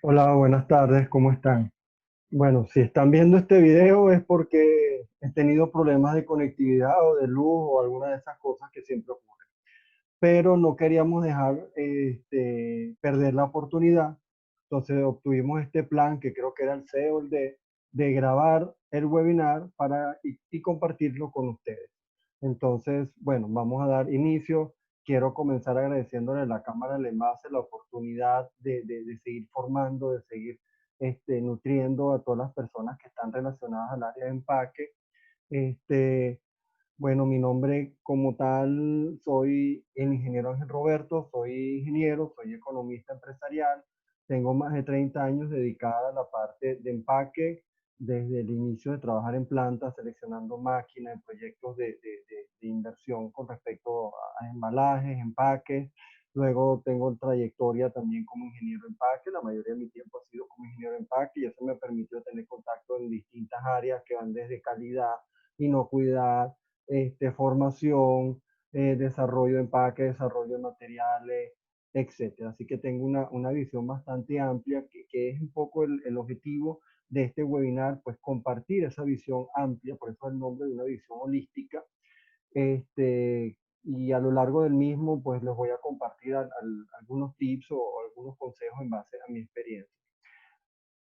Hola, buenas tardes, ¿cómo están? Bueno, si están viendo este video es porque he tenido problemas de conectividad o de luz o alguna de esas cosas que siempre ocurren. Pero no queríamos dejar perder la oportunidad. Entonces obtuvimos este plan que creo que era el C o el D, de grabar el webinar y compartirlo con ustedes. Entonces, bueno, vamos a dar inicio. Quiero comenzar agradeciéndole a la Cámara del Envase la oportunidad de seguir formando, de seguir nutriendo a todas las personas que están relacionadas al área de empaque. Este, bueno, mi nombre como tal, soy el ingeniero Ángel Roberto, soy ingeniero, soy economista empresarial, tengo más de 30 años dedicada a la parte de empaque, desde el inicio de trabajar en plantas, seleccionando máquinas, en proyectos de inversión con respecto a embalajes, empaques. Luego tengo trayectoria también como ingeniero de empaque, la mayoría de mi tiempo ha sido como ingeniero de empaque y eso me permitió tener contacto en distintas áreas que van desde calidad, inocuidad, formación, desarrollo de empaque, desarrollo de materiales, etcétera. Así que tengo una visión bastante amplia que es un poco el objetivo de este webinar, pues compartir esa visión amplia, por eso el nombre de una visión holística. Y a lo largo del mismo, pues les voy a compartir algunos tips o algunos consejos en base a mi experiencia.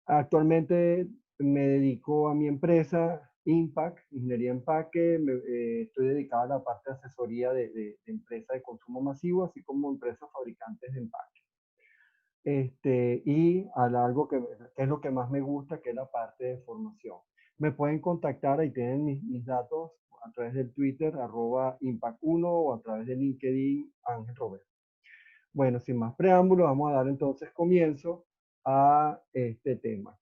Actualmente me dedico a mi empresa, Impact, Ingeniería Empaque. Estoy dedicado a la parte de asesoría de empresas de consumo masivo, así como empresas fabricantes de empaque. Y algo que es lo que más me gusta, que es la parte de formación. Me pueden contactar, ahí tienen mis datos, a través del Twitter, @Impact1 o a través de LinkedIn, Ángel Roberto. Bueno, sin más preámbulos, vamos a dar entonces comienzo a este tema.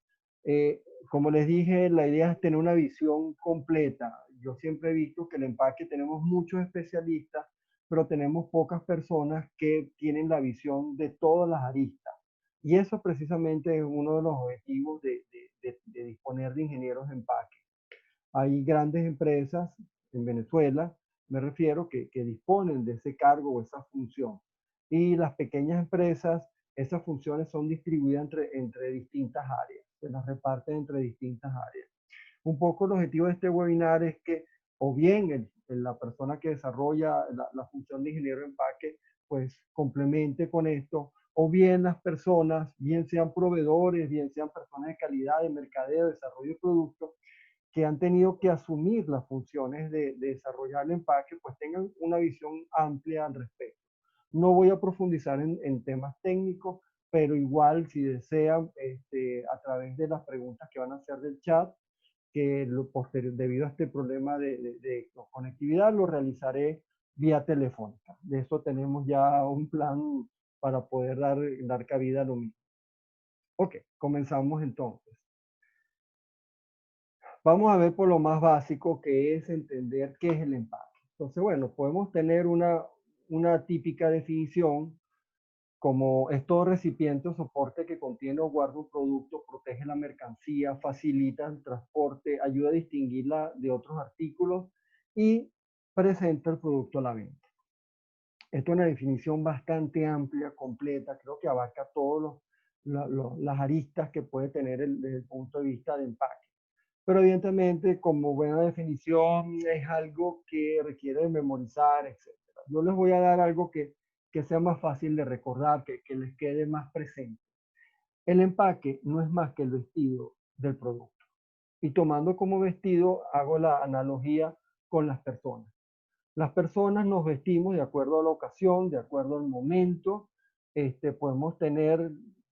Como les dije, la idea es tener una visión completa. Yo siempre he visto que el empaque tenemos muchos especialistas, pero tenemos pocas personas que tienen la visión de todas las aristas. Y eso precisamente es uno de los objetivos de disponer de ingenieros de empaque. Hay grandes empresas en Venezuela, me refiero, que disponen de ese cargo o esa función. Y las pequeñas empresas, esas funciones son distribuidas entre distintas áreas, se las reparten entre distintas áreas. Un poco el objetivo de este webinar es que o bien la persona que desarrolla la función de ingeniero de empaque, pues complemente con esto, o bien las personas, bien sean proveedores, bien sean personas de calidad, de mercadeo, de desarrollo de productos, que han tenido que asumir las funciones de desarrollar el empaque, pues tengan una visión amplia al respecto. No voy a profundizar en temas técnicos, pero igual si desean, a través de las preguntas que van a hacer del chat, que debido a este problema de conectividad lo realizaré vía telefónica. De eso tenemos ya un plan para poder dar cabida a lo mismo. Ok, comenzamos entonces. Vamos a ver por lo más básico, que es entender qué es el empaque. Entonces, bueno, podemos tener una típica definición como es todo recipiente o soporte que contiene o guarda un producto, protege la mercancía, facilita el transporte, ayuda a distinguirla de otros artículos y presenta el producto a la venta. Esto es una definición bastante amplia, completa, creo que abarca todas las aristas que puede tener desde el punto de vista de empaque. Pero evidentemente, como buena definición, es algo que requiere de memorizar, etcétera. Yo les voy a dar algo que sea más fácil de recordar, que les quede más presente. El empaque no es más que el vestido del producto. Y tomando como vestido, hago la analogía con las personas. Las personas nos vestimos de acuerdo a la ocasión, de acuerdo al momento. Podemos tener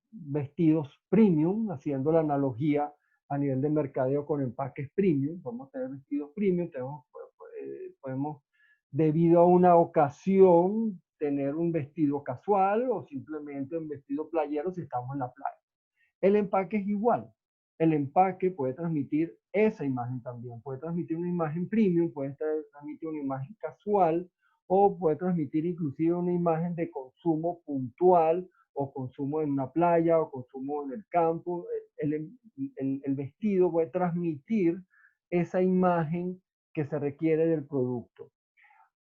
vestidos premium, haciendo la analogía a nivel de mercadeo con empaques premium. Podemos tener vestidos premium, podemos, debido a una ocasión, tener un vestido casual o simplemente un vestido playero si estamos en la playa. El empaque es igual. El empaque puede transmitir esa imagen también. Puede transmitir una imagen premium, puede transmitir una imagen casual o puede transmitir inclusive una imagen de consumo puntual o consumo en una playa o consumo en el campo. El vestido puede transmitir esa imagen que se requiere del producto.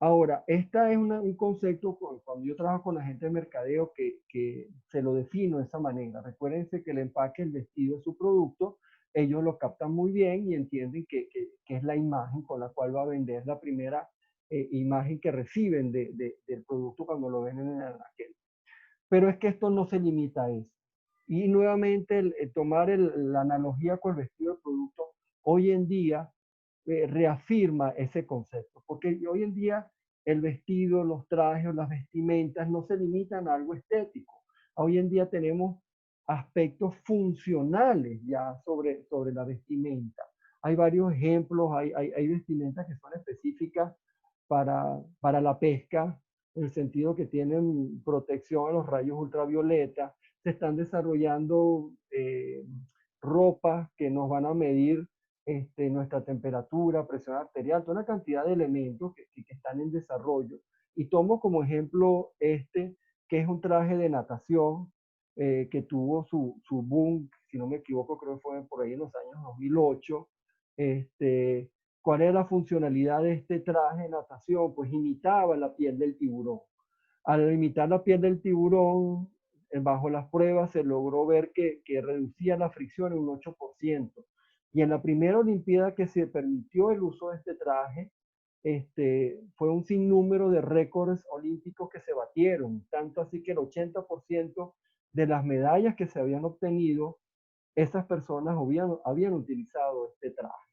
Ahora, esta es un concepto, cuando yo trabajo con la gente de mercadeo, que se lo defino de esa manera. Recuérdense que el empaque, el vestido es su producto, ellos lo captan muy bien y entienden que es la imagen con la cual va a vender, la primera imagen que reciben del producto cuando lo ven en el anaquel. Pero es que esto no se limita a eso. Y nuevamente el tomar la analogía con el vestido del producto, hoy en día reafirma ese concepto, porque hoy en día el vestido, los trajes, las vestimentas no se limitan a algo estético. Hoy en día tenemos aspectos funcionales ya sobre la vestimenta. Hay varios ejemplos, hay vestimentas que son específicas para la pesca, en el sentido que tienen protección a los rayos ultravioleta. Se están desarrollando ropas que nos van a medir nuestra temperatura, presión arterial, toda una cantidad de elementos que están en desarrollo. Y tomo como ejemplo que es un traje de natación que tuvo su boom, si no me equivoco, creo que fue por ahí en los años 2008. Este, ¿Cuál era la funcionalidad de este traje de natación? Pues imitaba la piel del tiburón. Al imitar la piel del tiburón, bajo las pruebas se logró ver que reducía la fricción en un 8%. Y en la primera Olimpiada que se permitió el uso de este traje, fue un sinnúmero de récords olímpicos que se batieron, tanto así que el 80% de las medallas que se habían obtenido, esas personas habían utilizado este traje.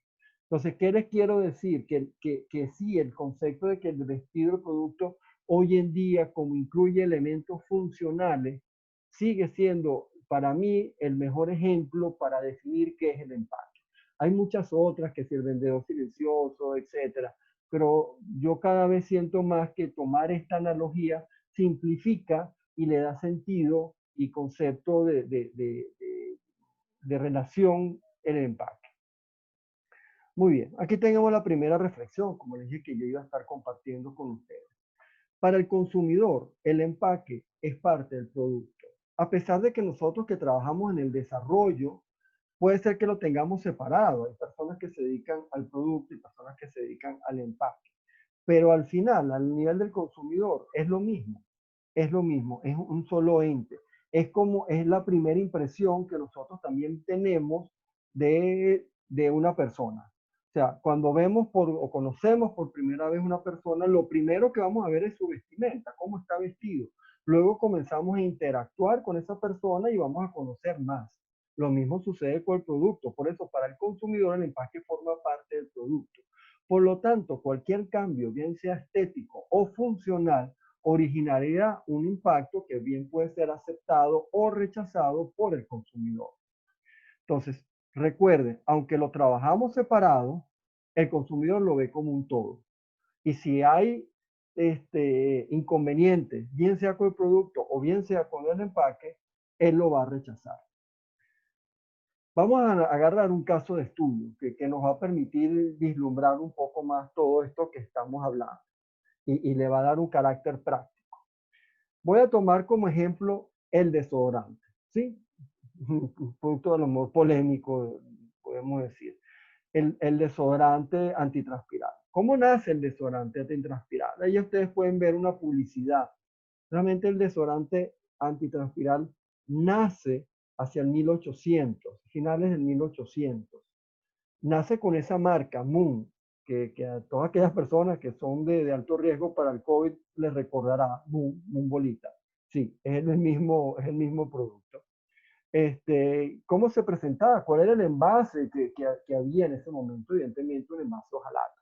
Entonces, ¿qué les quiero decir? Que sí, el concepto de que el vestido del producto hoy en día, como incluye elementos funcionales, sigue siendo para mí el mejor ejemplo para definir qué es el empaque. Hay muchas otras, que si el vendedor silencioso, etcétera, pero yo cada vez siento más que tomar esta analogía simplifica y le da sentido y concepto de relación en el empaque. Muy bien, aquí tenemos la primera reflexión, como les dije que yo iba a estar compartiendo con ustedes. Para el consumidor, el empaque es parte del producto. A pesar de que nosotros que trabajamos en el desarrollo, puede ser que lo tengamos separado. Hay personas que se dedican al producto y personas que se dedican al empaque. Pero al final, al nivel del consumidor, es lo mismo. Es lo mismo, es un solo ente. Es la primera impresión que nosotros también tenemos de una persona. O sea, cuando vemos o conocemos por primera vez una persona, lo primero que vamos a ver es su vestimenta, cómo está vestido. Luego comenzamos a interactuar con esa persona y vamos a conocer más. Lo mismo sucede con el producto. Por eso, para el consumidor, el empaque forma parte del producto. Por lo tanto, cualquier cambio, bien sea estético o funcional, originaría un impacto que bien puede ser aceptado o rechazado por el consumidor. Entonces, recuerden, aunque lo trabajamos separado, el consumidor lo ve como un todo. Y si hay inconvenientes, bien sea con el producto o bien sea con el empaque, él lo va a rechazar. Vamos a agarrar un caso de estudio que nos va a permitir vislumbrar un poco más todo esto que estamos hablando y le va a dar un carácter práctico. Voy a tomar como ejemplo el desodorante, ¿sí? Un punto a lo mejor polémico, podemos decir. El desodorante antitranspirante. ¿Cómo nace el desodorante antitranspirante? Ahí ustedes pueden ver una publicidad. Realmente el desodorante antitranspirante nace hacia el 1800, finales del 1800. Nace con esa marca, Moon, que a todas aquellas personas que son de alto riesgo para el COVID les recordará Moon Bolita. Sí, es el mismo producto. ¿Cómo se presentaba? ¿Cuál era el envase que había en ese momento? Evidentemente un envase ojalata.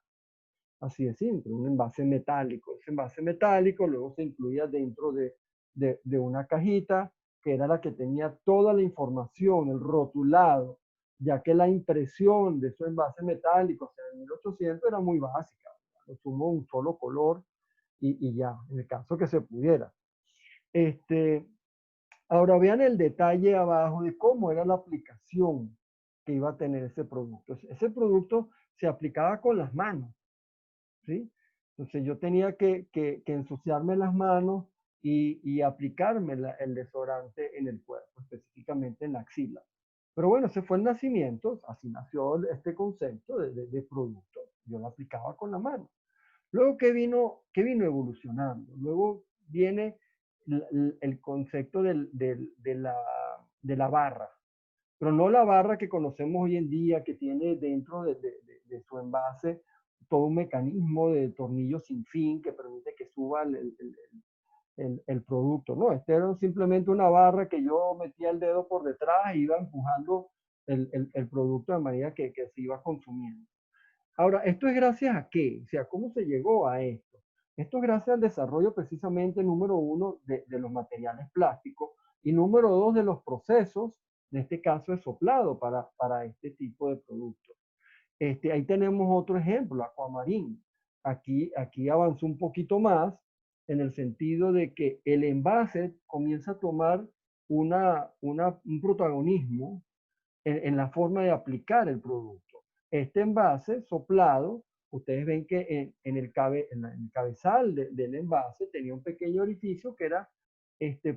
Así de simple, un envase metálico. Ese envase metálico luego se incluía dentro de una cajita que era la que tenía toda la información, el rotulado, ya que la impresión de esos envases metálicos en el 1800 era muy básica. Lo sumo un solo color y ya, en el caso que se pudiera. Este, Ahora vean el detalle abajo de cómo era la aplicación que iba a tener ese producto. Ese producto se aplicaba con las manos, ¿sí? Entonces yo tenía que ensuciarme las manos y aplicarme el desodorante en el cuerpo, específicamente en la axila. Pero bueno, ese fue el nacimiento, así nació este concepto de producto. Yo lo aplicaba con la mano. Luego, qué vino evolucionando? Luego viene el concepto de la barra, pero no la barra que conocemos hoy en día, que tiene dentro de su envase todo un mecanismo de tornillo sin fin que permite que suba el producto. No, este era simplemente una barra que yo metía el dedo por detrás e iba empujando el producto de manera que se iba consumiendo. Ahora, ¿esto es gracias a qué? O sea, ¿cómo se llegó a esto? Esto es gracias al desarrollo precisamente, número uno, de los materiales plásticos y número dos, de los procesos, en este caso de soplado para este tipo de productos. Ahí tenemos otro ejemplo, Aquamarín. Aquí avanzó un poquito más en el sentido de que el envase comienza a tomar un protagonismo en la forma de aplicar el producto. Este envase soplado, ustedes ven que en el cabezal del envase tenía un pequeño orificio que era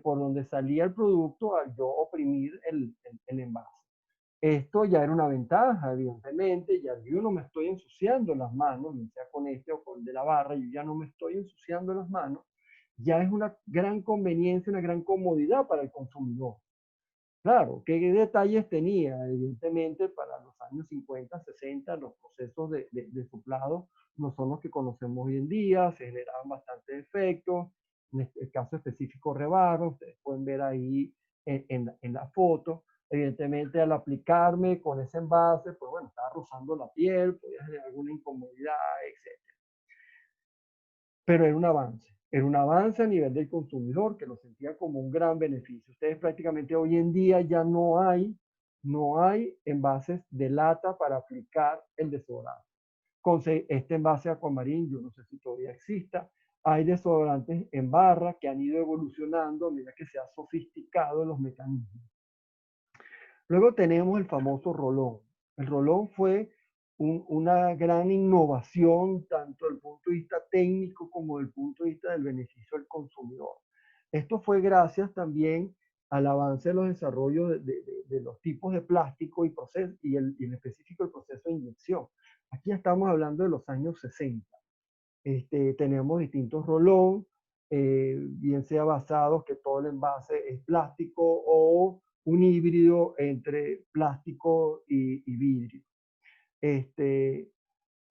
por donde salía el producto al yo oprimir el envase. Esto ya era una ventaja, evidentemente, ya yo no me estoy ensuciando las manos, ya sea con este o con el de la barra, yo ya no me estoy ensuciando las manos, ya es una gran conveniencia, una gran comodidad para el consumidor. Claro, ¿qué detalles tenía? Evidentemente, para los años 50, 60, los procesos de soplado no son los que conocemos hoy en día, se generaban bastantes efectos, en el caso específico rebarro, ustedes pueden ver ahí en la foto. Evidentemente, al aplicarme con ese envase, pues bueno, estaba rozando la piel, podía generar alguna incomodidad, etc. Pero era un avance a nivel del consumidor que lo sentía como un gran beneficio. Ustedes prácticamente hoy en día ya no hay envases de lata para aplicar el desodorante. Con este envase Aquamarín, yo no sé si todavía exista, hay desodorantes en barra que han ido evolucionando a medida que se ha sofisticado los mecanismos. Luego tenemos el famoso rolón. El rolón fue una gran innovación tanto desde el punto de vista técnico como desde el punto de vista del beneficio del consumidor. Esto fue gracias también al avance de los desarrollos de los tipos de plástico y en específico el proceso de inyección. Aquí estamos hablando de los años 60. Tenemos distintos rolón, bien sea basados que todo el envase es plástico o un híbrido entre plástico y vidrio. Este,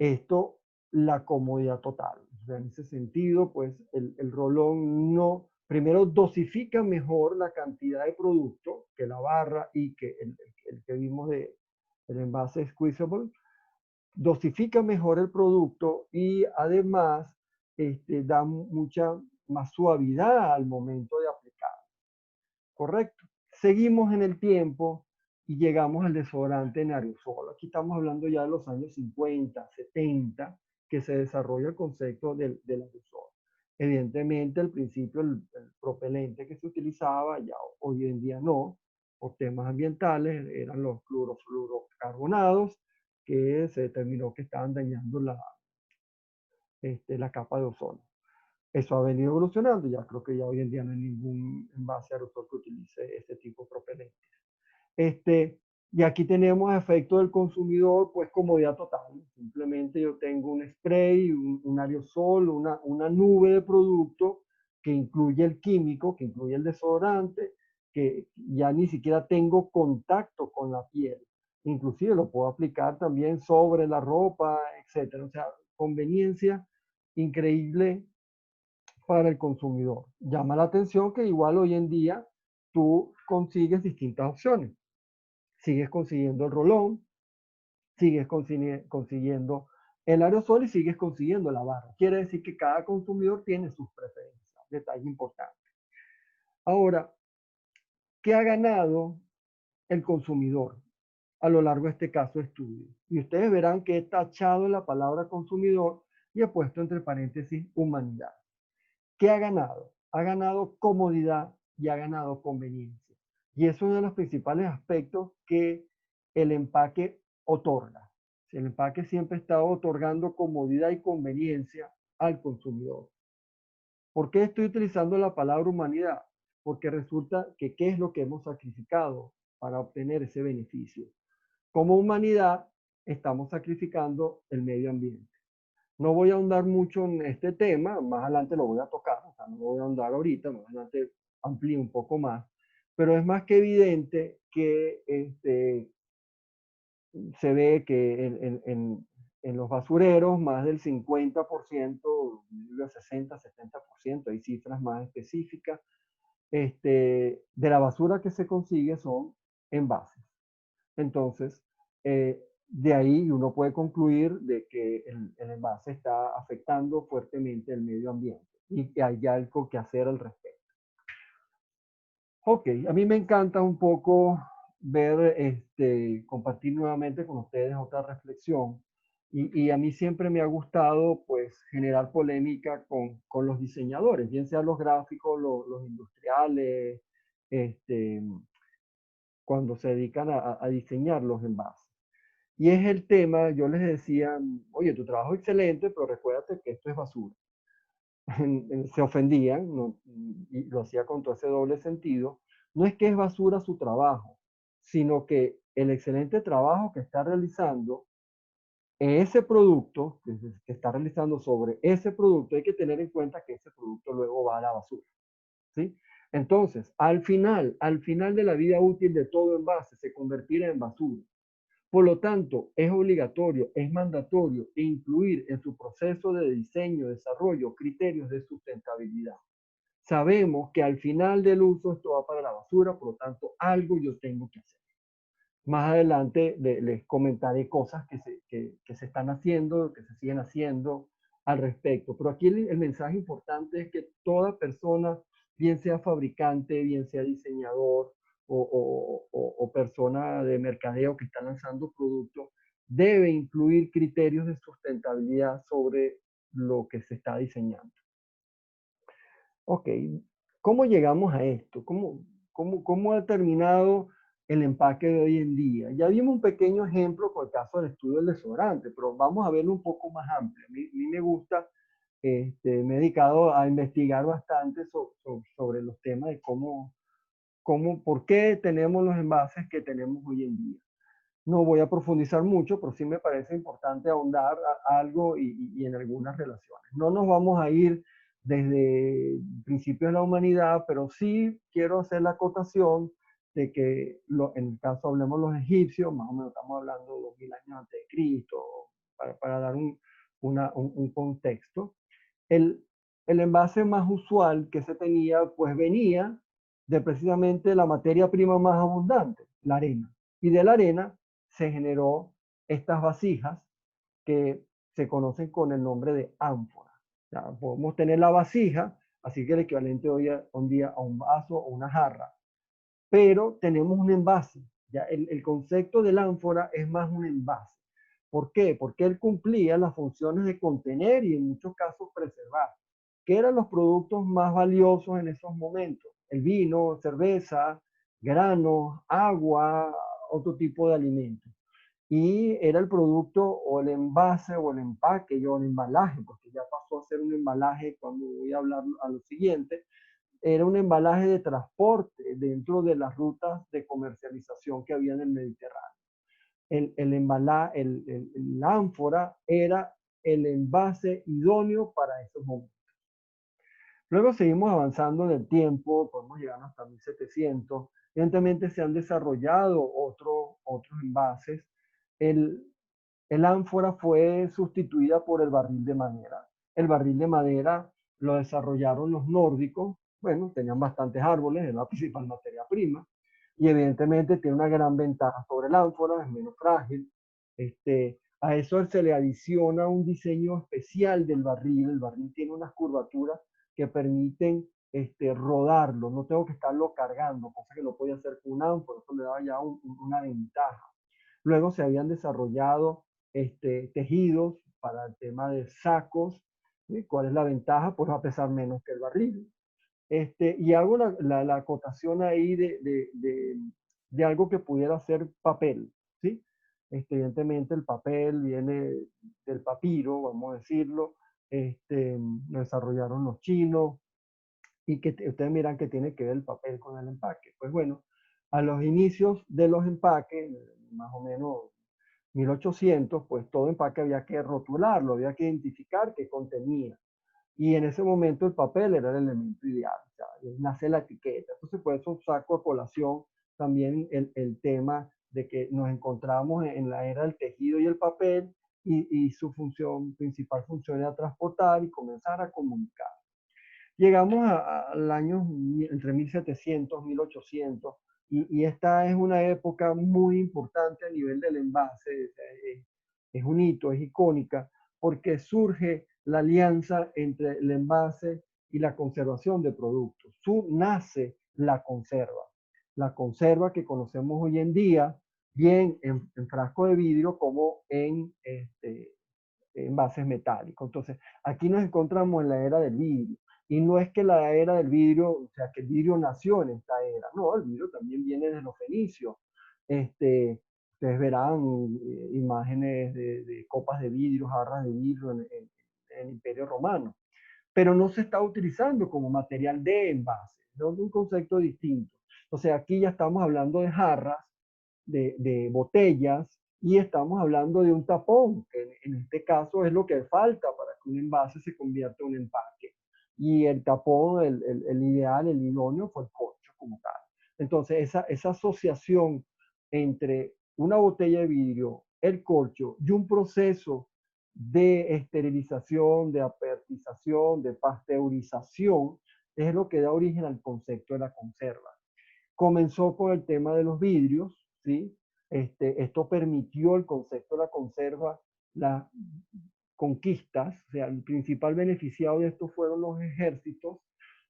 esto, la comodidad total. O sea, en ese sentido, pues el rolón no, primero dosifica mejor la cantidad de producto que la barra y que el que vimos el envase squeezable, dosifica mejor el producto y además da mucha más suavidad al momento de aplicar. ¿Correcto? Seguimos en el tiempo y llegamos al desodorante en aerosol. Aquí estamos hablando ya de los años 50, 70, que se desarrolla el concepto del aerosol. Evidentemente, al principio el propelente que se utilizaba, ya hoy en día no, por temas ambientales, eran los clorofluorocarbonados, que se determinó que estaban dañando la capa de ozono. Eso ha venido evolucionando, ya creo que ya hoy en día no hay ningún envase aerosol que utilice este tipo de propelente. Y aquí tenemos efecto del consumidor, pues comodidad total. Simplemente yo tengo un spray, un aerosol, una nube de producto que incluye el químico, que incluye el desodorante, que ya ni siquiera tengo contacto con la piel. Inclusive lo puedo aplicar también sobre la ropa, etcétera. O sea, conveniencia increíble para el consumidor. Llama la atención que igual hoy en día tú consigues distintas opciones. Sigues consiguiendo el rolón, sigues consiguiendo el aerosol y sigues consiguiendo la barra. Quiere decir que cada consumidor tiene sus preferencias. Detalle importante. Ahora, ¿qué ha ganado el consumidor a lo largo de este caso de estudio? Y ustedes verán que he tachado la palabra consumidor y he puesto entre paréntesis humanidad. ¿Qué ha ganado? Ha ganado comodidad y ha ganado conveniencia. Y es uno de los principales aspectos que el empaque otorga. El empaque siempre está otorgando comodidad y conveniencia al consumidor. ¿Por qué estoy utilizando la palabra humanidad? Porque resulta que ¿qué es lo que hemos sacrificado para obtener ese beneficio? Como humanidad estamos sacrificando el medio ambiente. No voy a ahondar mucho en este tema, más adelante lo voy a tocar, o sea, no lo voy a ahondar ahorita, más adelante amplío un poco más, pero es más que evidente que se ve que en los basureros más del 50%, digo 60, 70%, hay cifras más específicas, de la basura que se consigue son envases. Entonces, de ahí uno puede concluir de que el envase está afectando fuertemente el medio ambiente y que hay algo que hacer al respecto. Ok, a mí me encanta un poco ver, compartir nuevamente con ustedes otra reflexión y a mí siempre me ha gustado pues generar polémica con los diseñadores, bien sean los gráficos, los industriales, este, cuando se dedican a diseñar los envases. Y es el tema, yo les decía, oye, tu trabajo es excelente, pero recuérdate que esto es basura. Se ofendían, ¿no? Y lo hacía con todo ese doble sentido. No es que es basura su trabajo, sino que el excelente trabajo que está realizando ese producto, que está realizando sobre ese producto, hay que tener en cuenta que ese producto luego va a la basura. ¿Sí? Entonces, al final de la vida útil de todo envase, se convertirá en basura. Por lo tanto, es obligatorio, es mandatorio incluir en su proceso de diseño, desarrollo, criterios de sustentabilidad. Sabemos que al final del uso esto va para la basura, por lo tanto, algo yo tengo que hacer. Más adelante les comentaré cosas que se están haciendo, que se siguen haciendo al respecto. Pero aquí el mensaje importante es que toda persona, bien sea fabricante, bien sea diseñador o persona de mercadeo que está lanzando productos, debe incluir criterios de sustentabilidad sobre lo que se está diseñando. Ok, ¿cómo llegamos a esto? ¿Cómo ha terminado el empaque de hoy en día? Ya vimos un pequeño ejemplo con el caso del estudio del desodorante, pero vamos a verlo un poco más amplio. A mí me gusta, me he dedicado a investigar bastante sobre los temas de por qué tenemos los envases que tenemos hoy en día. No voy a profundizar mucho, pero sí me parece importante ahondar algo y en algunas relaciones. No nos vamos a ir desde principios de la humanidad, pero sí quiero hacer la acotación de que en el caso hablemos los egipcios, más o menos estamos hablando de 2000 años antes de Cristo, para dar un contexto. El, el envase más usual que se tenía, pues venía de precisamente la materia prima más abundante, la arena. Y de la arena se generó estas vasijas que se conocen con el nombre de ánfora. O sea, podemos tener la vasija, así que el equivalente hoy un día a un vaso o una jarra, pero tenemos un envase. Ya el concepto del ánfora es más un envase. ¿Por qué? Porque él cumplía las funciones de contener y en muchos casos preservar, que eran los productos más valiosos en esos momentos. El vino, cerveza, granos, agua, otro tipo de alimentos. Y era el producto o el envase o el empaque, o el embalaje, porque ya pasó a ser un embalaje cuando voy a hablar a lo siguiente, era un embalaje de transporte dentro de las rutas de comercialización que había en el Mediterráneo. La ánfora era el envase idóneo para esos momentos. Luego seguimos avanzando en el tiempo, podemos llegar hasta 1700. Evidentemente se han desarrollado otros envases. El, el ánfora fue sustituida por el barril de madera. El barril de madera lo desarrollaron los nórdicos. Bueno, tenían bastantes árboles, era la principal materia prima. Y evidentemente tiene una gran ventaja sobre el ánfora, es menos frágil. A eso se le adiciona un diseño especial del barril. El barril tiene unas curvaturas que permiten rodarlo. No tengo que estarlo cargando, cosa que no podía hacer con un ánfora. Eso le daba ya una ventaja. Luego se habían desarrollado tejidos para el tema de sacos. ¿Sí? ¿Cuál es la ventaja? Pues va a pesar menos que el barril. Y hago la acotación ahí de algo que pudiera ser papel. ¿Sí? Evidentemente el papel viene del papiro, vamos a decirlo. Lo desarrollaron los chinos y que ustedes miran que tiene que ver el papel con el empaque. Pues bueno, a los inicios de los empaques, más o menos 1800, pues todo empaque había que rotularlo, había que identificar qué contenía. Y en ese momento el papel era el elemento ideal, o sea, nace la etiqueta. Entonces, por eso saco a colación también el tema de que nos encontramos en la era del tejido y el papel y su función, principal función era transportar y comenzar a comunicar. Llegamos al año entre 1700 1800 y esta es una época muy importante a nivel del envase, es un hito, es icónica, porque surge la alianza entre el envase y la conservación de productos. Nace la conserva que conocemos hoy en día, bien en frasco de vidrio como en envases metálicos. Entonces, aquí nos encontramos en la era del vidrio. Y no es que la era del vidrio, o sea, que el vidrio nació en esta era. No, el vidrio también viene de los fenicios. Ustedes verán imágenes de copas de vidrio, jarras de vidrio en el Imperio Romano. Pero no se está utilizando como material de envase. Es un concepto distinto. Entonces, aquí ya estamos hablando de jarras, de botellas, y estamos hablando de un tapón, que en este caso es lo que falta para que un envase se convierta en un empaque. Y el tapón, el ideal, el idóneo, fue el corcho como tal. Entonces, esa asociación entre una botella de vidrio, el corcho y un proceso de esterilización, de apertización, de pasteurización, es lo que da origen al concepto de la conserva. Comenzó con el tema de los vidrios, ¿sí? Esto permitió el concepto de la conserva, las conquistas, o sea, el principal beneficiado de esto fueron los ejércitos,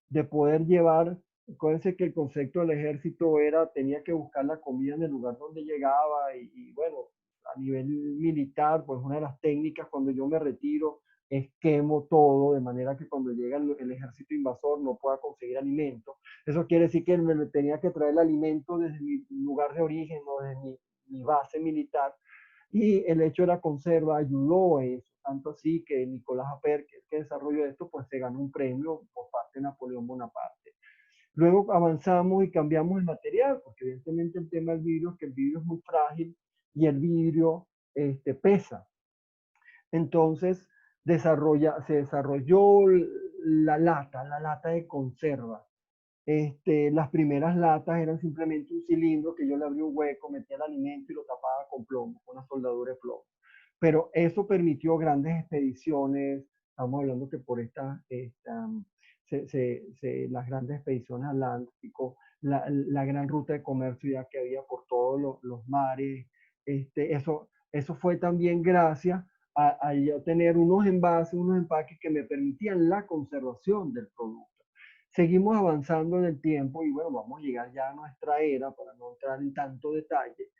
de poder llevar, acuérdense que el concepto del ejército era, tenía que buscar la comida en el lugar donde llegaba y bueno, a nivel militar, pues una de las técnicas cuando yo me retiro es quemo todo, de manera que cuando llega el ejército invasor no pueda conseguir alimento. Eso quiere decir que me tenía que traer el alimento desde mi lugar de origen o desde mi base militar. Y el hecho de la conserva ayudó a eso, tanto así que Nicolás Appert, que es el que desarrolló esto, pues se ganó un premio por parte de Napoleón Bonaparte. Luego avanzamos y cambiamos el material, porque evidentemente el tema del vidrio es que el vidrio es muy frágil y el vidrio pesa. Entonces se desarrolló la lata de conserva. Las primeras latas eran simplemente un cilindro que yo le abría un hueco, metía el alimento y lo tapaba con plomo, con una soldadura de plomo. Pero eso permitió grandes expediciones, estamos hablando que por las grandes expediciones al Atlántico, la gran ruta de comercio ya que había por todos los mares, eso fue también gracias a yo tener unos envases, unos empaques que me permitían la conservación del producto. Seguimos avanzando en el tiempo y bueno, vamos a llegar ya a nuestra era, para no entrar en tanto detalle.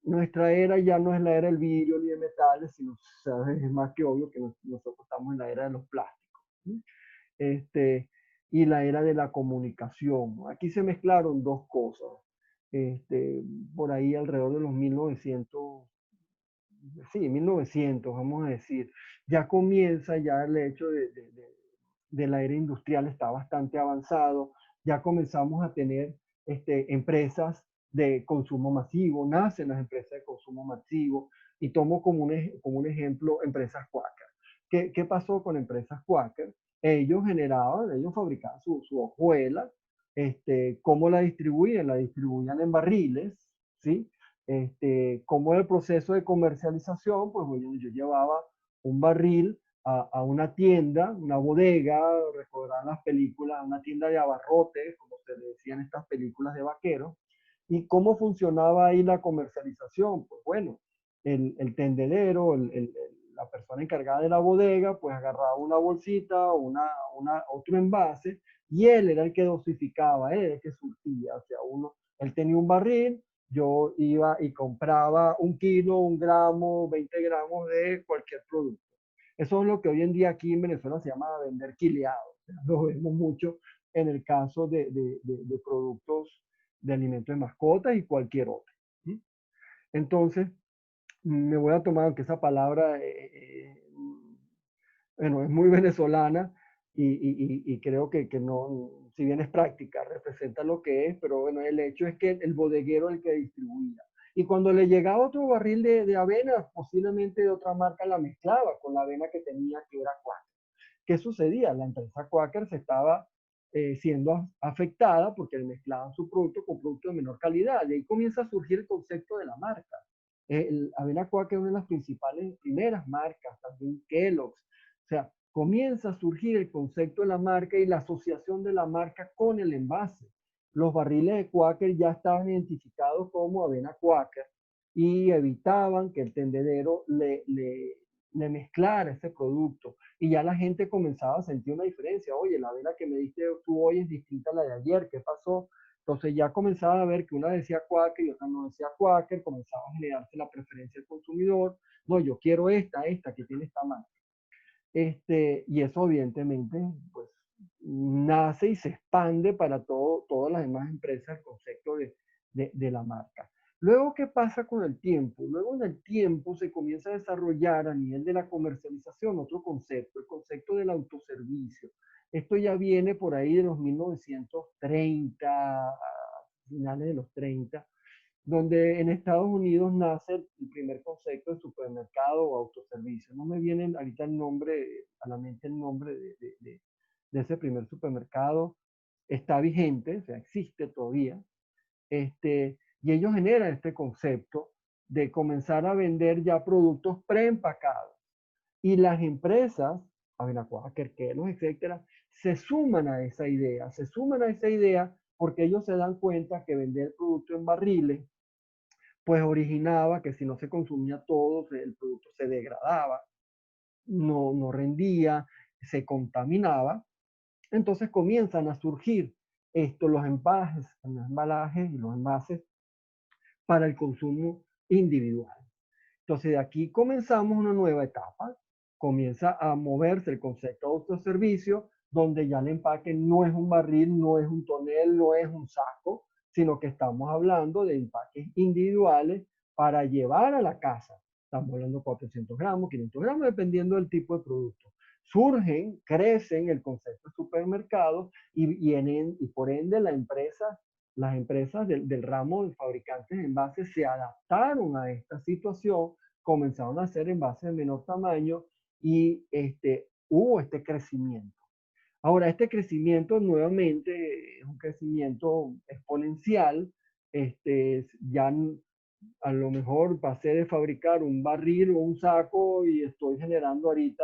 Nuestra era ya no es la era del vidrio ni de metales, sino ¿sabes? Es más que obvio que nosotros estamos en la era de los plásticos. ¿Sí? Este, y la era de la comunicación. Aquí se mezclaron dos cosas. Este, por ahí alrededor de los 1900, sí, 1900, vamos a decir, ya comienza ya el hecho de la era industrial está bastante avanzado, ya comenzamos a tener empresas de consumo masivo, nacen las empresas de consumo masivo, y tomo como un ejemplo empresas Quaker. ¿Qué pasó con empresas Quaker? Ellos fabricaban su hojuela, ¿cómo la distribuían? La distribuían en barriles, ¿sí? ¿Cómo era el proceso de comercialización? Pues bueno, yo llevaba un barril a una tienda, una bodega, recordarán las películas, una tienda de abarrotes, como se le decía en estas películas de vaqueros. ¿Y cómo funcionaba ahí la comercialización? Pues bueno, el tendedero, la persona encargada de la bodega, pues agarraba una bolsita o otro envase y él era el que dosificaba, él era el que surtía. O sea, él tenía un barril, yo iba y compraba 1 kilo, 1 gramo, 20 gramos de cualquier producto. Eso es lo que hoy en día aquí en Venezuela se llama vender quileado. Lo vemos mucho en el caso de productos de alimentos de mascotas y cualquier otro. ¿Sí? Entonces, me voy a tomar, aunque esa palabra, bueno, es muy venezolana y creo que no, si bien es práctica, representa lo que es, pero bueno, el hecho es que el bodeguero es el que distribuía. Y cuando le llegaba otro barril de avena, posiblemente de otra marca, la mezclaba con la avena que tenía, que era Quaker. ¿Qué sucedía? La empresa Quaker se estaba siendo afectada porque mezclaban su producto con productos de menor calidad. Y ahí comienza a surgir el concepto de la marca. Avena Quaker es una de las principales, primeras marcas, también Kellogg's. O sea, comienza a surgir el concepto de la marca y la asociación de la marca con el envase. Los barriles de Quaker ya estaban identificados como avena Quaker y evitaban que el tendedero le mezclara ese producto. Y ya la gente comenzaba a sentir una diferencia. Oye, la avena que me diste tú hoy es distinta a la de ayer. ¿Qué pasó? Entonces ya comenzaba a ver que una decía Quaker y otra no decía Quaker, comenzaba a generarse la preferencia del consumidor. No, yo quiero esta que tiene esta marca. Y eso evidentemente pues nace y se expande para todas las demás empresas el concepto de la marca. Luego, ¿qué pasa con el tiempo? Luego en el tiempo se comienza a desarrollar a nivel de la comercialización otro concepto, el concepto del autoservicio. Esto ya viene por ahí de los 1930, finales de los 30, donde en Estados Unidos nace el primer concepto de supermercado o autoservicio. No me viene ahorita el nombre, a la mente el nombre de ese primer supermercado. Está vigente, o sea, existe todavía. Y ellos generan este concepto de comenzar a vender ya productos preempacados. Y las empresas, Quaker, Kellogg's, etcétera, se suman a esa idea porque ellos se dan cuenta que vender producto en barriles pues originaba que si no se consumía todo, el producto se degradaba, no rendía, se contaminaba. Entonces comienzan a surgir los embalajes y los envases para el consumo individual. Entonces de aquí comenzamos una nueva etapa, comienza a moverse el concepto de autoservicio, donde ya el empaque no es un barril, no es un tonel, no es un saco, sino que estamos hablando de empaques individuales para llevar a la casa. Estamos hablando de 400 gramos, 500 gramos, dependiendo del tipo de producto. Surgen, crecen el concepto de supermercado y por ende las empresas del ramo de fabricantes de envases se adaptaron a esta situación, comenzaron a hacer envases de menor tamaño y hubo este crecimiento. Ahora, este crecimiento nuevamente es un crecimiento exponencial. Ya a lo mejor pasé de fabricar un barril o un saco y estoy generando ahorita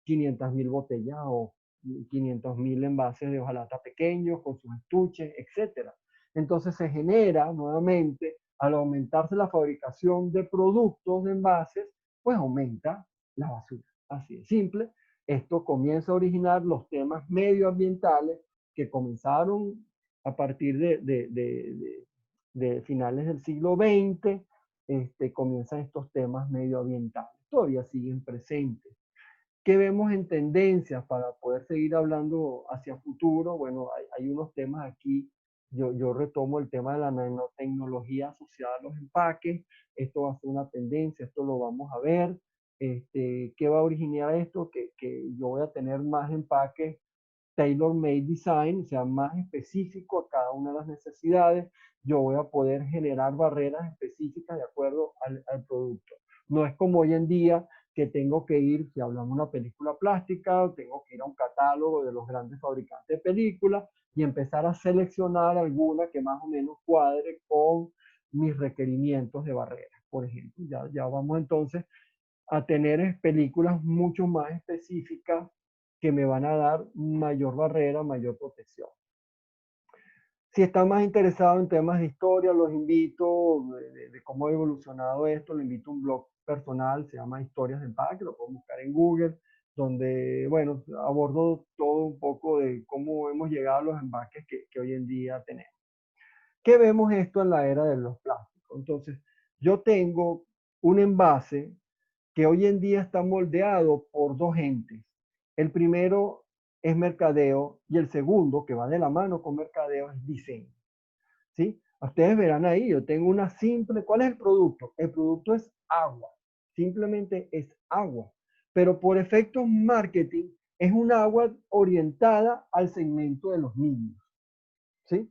500.000 botellas o 500.000 envases de hojalata pequeños con sus estuches, etcétera. Entonces se genera nuevamente, al aumentarse la fabricación de productos de envases, pues aumenta la basura. Así de simple. Esto comienza a originar los temas medioambientales que comenzaron a partir de finales del siglo XX. Comienzan estos temas medioambientales. Todavía siguen presentes. ¿Qué vemos en tendencias para poder seguir hablando hacia futuro? Bueno, hay unos temas aquí. Yo retomo el tema de la nanotecnología asociada a los empaques. Esto va a ser una tendencia, esto lo vamos a ver. ¿Qué va a originar esto? Que yo voy a tener más empaques tailor-made design, o sea, más específico a cada una de las necesidades. Yo voy a poder generar barreras específicas de acuerdo al producto. No es como hoy en día que tengo que ir, si hablamos de una película plástica, tengo que ir a un catálogo de los grandes fabricantes de películas y empezar a seleccionar alguna que más o menos cuadre con mis requerimientos de barreras, por ejemplo. Ya vamos entonces a tener películas mucho más específicas que me van a dar mayor barrera, mayor protección. Si están más interesados en temas de historia, los invito de cómo ha evolucionado esto, les invito a un blog personal, se llama Historias de Empaque, lo pueden buscar en Google, donde, bueno, abordo todo un poco de cómo hemos llegado a los empaques que hoy en día tenemos. ¿Qué vemos esto en la era de los plásticos? Entonces, yo tengo un envase que hoy en día está moldeado por dos entes. El primero es mercadeo y el segundo, que va de la mano con mercadeo, es diseño. ¿Sí? Ustedes verán ahí, yo tengo una simple, ¿cuál es el producto? El producto es agua, simplemente es agua, pero por efectos marketing es un agua orientada al segmento de los niños. ¿Sí?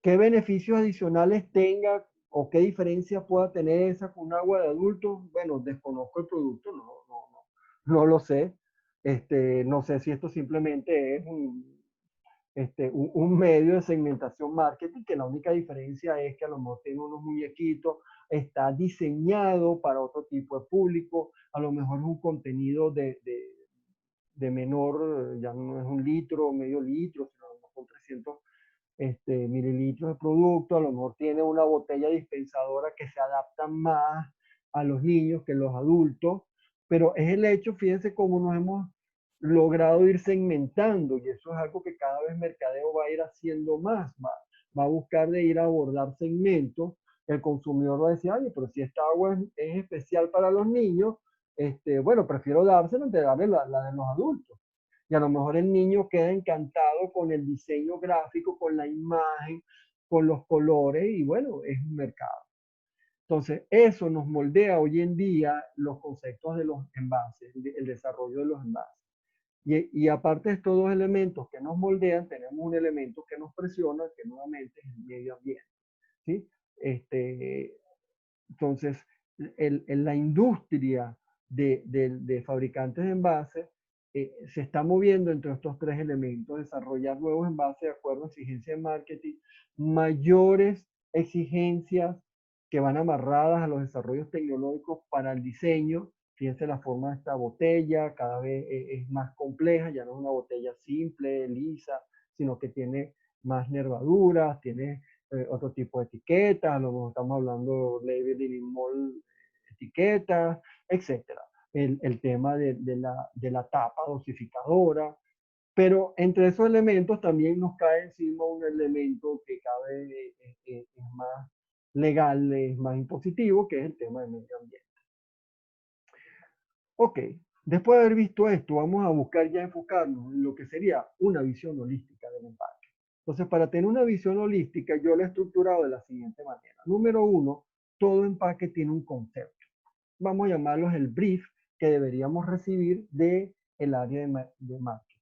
¿Qué beneficios adicionales tenga o qué diferencia pueda tener esa con agua de adulto. Bueno, desconozco el producto, no lo sé. No sé si esto simplemente es un medio de segmentación marketing, que la única diferencia es que a lo mejor tiene unos muñequitos, está diseñado para otro tipo de público, a lo mejor es un contenido de menor, ya no es un litro, medio litro, sino a lo mejor 300 mililitros de producto, a lo mejor tiene una botella dispensadora que se adapta más a los niños que los adultos, pero es el hecho, fíjense cómo nos hemos logrado ir segmentando y eso es algo que cada vez Mercadeo va a ir haciendo más, va a buscar de ir a abordar segmentos. El consumidor va a decir, oye, pero si esta agua es especial para los niños, bueno, prefiero dársela antes de darle la de los adultos. Y a lo mejor el niño queda encantado con el diseño gráfico, con la imagen, con los colores y bueno, es un mercado. Entonces, eso nos moldea hoy en día los conceptos de los envases, el desarrollo de los envases. Y aparte de estos dos elementos que nos moldean, tenemos un elemento que nos presiona, que nuevamente es el medio ambiente. ¿Sí? Entonces, la industria de fabricantes de envases se está moviendo entre estos tres elementos, desarrollar nuevos envases de acuerdo a exigencias de marketing, mayores exigencias que van amarradas a los desarrollos tecnológicos para el diseño. Fíjense la forma de esta botella, cada vez es más compleja, ya no es una botella simple, lisa, sino que tiene más nervaduras, tiene otro tipo de etiquetas, a lo mejor estamos hablando labeling, mold, etiquetas, etcétera. El tema de la tapa dosificadora, pero entre esos elementos también nos cae encima un elemento que cada vez es más legal, es más impositivo, que es el tema del medio ambiente. Ok, después de haber visto esto, vamos a buscar ya enfocarnos en lo que sería una visión holística del empaque. Entonces, para tener una visión holística, yo lo he estructurado de la siguiente manera. Número uno, todo empaque tiene un concepto. Vamos a llamarlos el brief que deberíamos recibir del área de marketing.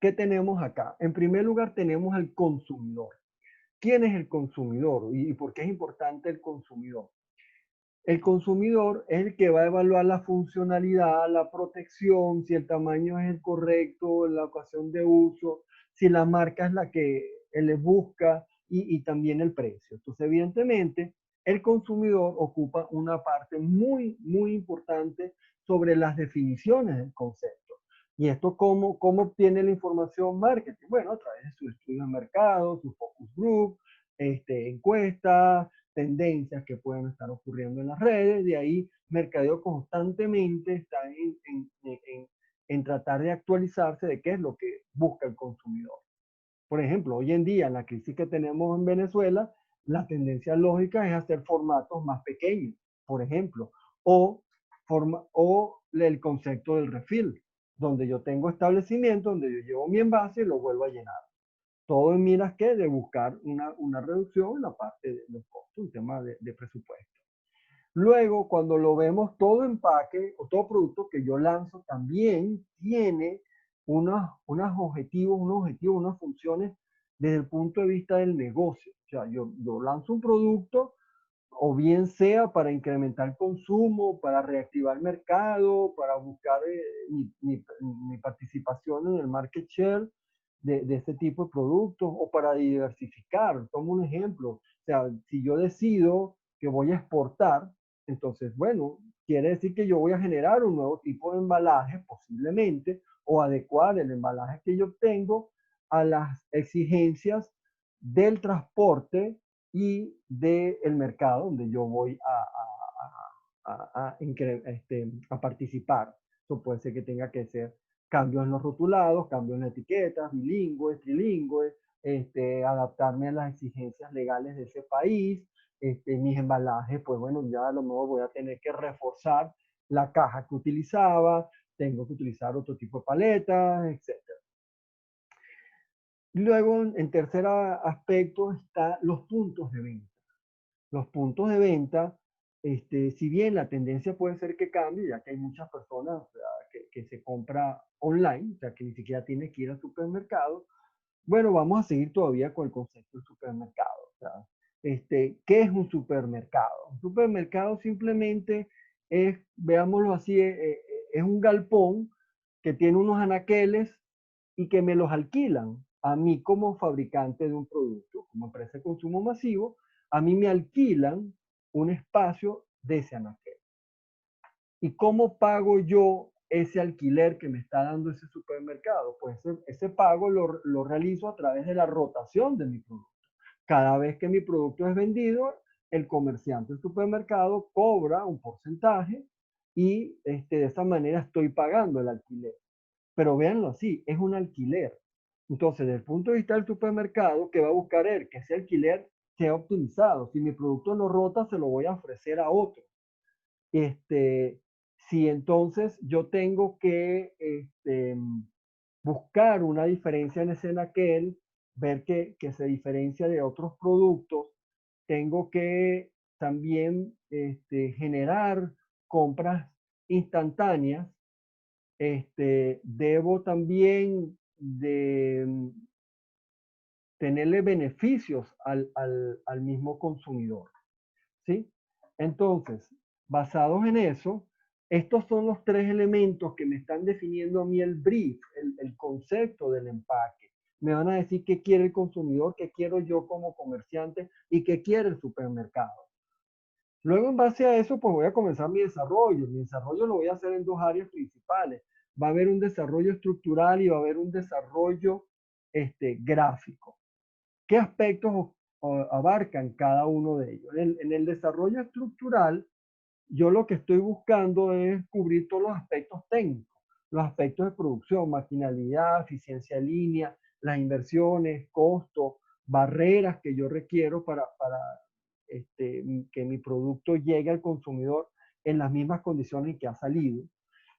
¿Qué tenemos acá? En primer lugar, tenemos al consumidor. ¿Quién es el consumidor? ¿Y por qué es importante el consumidor? El consumidor es el que va a evaluar la funcionalidad, la protección, si el tamaño es el correcto, la ocasión de uso, si la marca es la que él busca y también el precio. Entonces, evidentemente, el consumidor ocupa una parte muy, muy importante sobre las definiciones del concepto. ¿Y esto cómo obtiene la información marketing? Bueno, a través de su estudio de mercado, su focus group, encuestas, tendencias que pueden estar ocurriendo en las redes, de ahí Mercadeo constantemente está en tratar de actualizarse de qué es lo que busca el consumidor. Por ejemplo, hoy en día, en la crisis que tenemos en Venezuela, la tendencia lógica es hacer formatos más pequeños, por ejemplo, o el concepto del refill, donde yo tengo establecimiento, donde yo llevo mi envase y lo vuelvo a llenar. Todo en miras que de buscar una reducción en la parte de los costos, un tema de presupuesto. Luego, cuando lo vemos, todo empaque o todo producto que yo lanzo también tiene unos objetivos, unas funciones desde el punto de vista del negocio. O sea, yo lanzo un producto o bien sea para incrementar el consumo, para reactivar el mercado, para buscar mi participación en el market share de este tipo de productos o para diversificar. Tomo un ejemplo. O sea, si yo decido que voy a exportar, entonces, bueno, quiere decir que yo voy a generar un nuevo tipo de embalaje posiblemente o adecuar el embalaje que yo obtengo a las exigencias del transporte y del mercado donde yo voy a participar. Eso puede ser que tenga que ser cambios en los rotulados, cambios en las etiquetas, bilingües, trilingües, adaptarme a las exigencias legales de ese país, mis embalajes, pues bueno, ya a lo mejor voy a tener que reforzar la caja que utilizaba, tengo que utilizar otro tipo de paletas, etc. Luego, en tercer aspecto, están los puntos de venta. Los puntos de venta, si bien la tendencia puede ser que cambie, ya que hay muchas personas, o sea, que se compra online, o sea, que ni siquiera tienes que ir al supermercado, Bueno, vamos a seguir todavía con el concepto del supermercado. O sea, ¿qué es un supermercado? Un supermercado simplemente es, veámoslo así, es un galpón que tiene unos anaqueles y que me los alquilan a mí como fabricante de un producto, como empresa de consumo masivo, a mí me alquilan un espacio de ese anaquel. ¿Y cómo pago yo ese alquiler que me está dando ese supermercado? Pues ese pago lo realizo a través de la rotación de mi producto. Cada vez que mi producto es vendido, el comerciante del supermercado cobra un porcentaje y de esa manera estoy pagando el alquiler. Pero véanlo así, es un alquiler. Entonces, desde el punto de vista del supermercado, ¿qué va a buscar él? Que ese alquiler sea optimizado. Si mi producto no rota, se lo voy a ofrecer a otro. Este, si entonces yo tengo que buscar una diferencia en ese naquel, ver que se diferencia de otros productos, tengo que también generar compras instantáneas. Debo también de tenerle beneficios al mismo consumidor. ¿Sí? Entonces, basados en eso, estos son los tres elementos que me están definiendo a mí el brief, el concepto del empaque. Me van a decir qué quiere el consumidor, qué quiero yo como comerciante y qué quiere el supermercado. Luego, en base a eso, pues voy a comenzar mi desarrollo. Mi desarrollo lo voy a hacer en dos áreas principales. Va a haber un desarrollo estructural y va a haber un desarrollo gráfico. ¿Qué aspectos abarcan cada uno de ellos? En el desarrollo estructural, yo lo que estoy buscando es cubrir todos los aspectos técnicos, los aspectos de producción, maquinalidad, eficiencia de línea, las inversiones, costos, barreras que yo requiero para que mi producto llegue al consumidor en las mismas condiciones en que ha salido.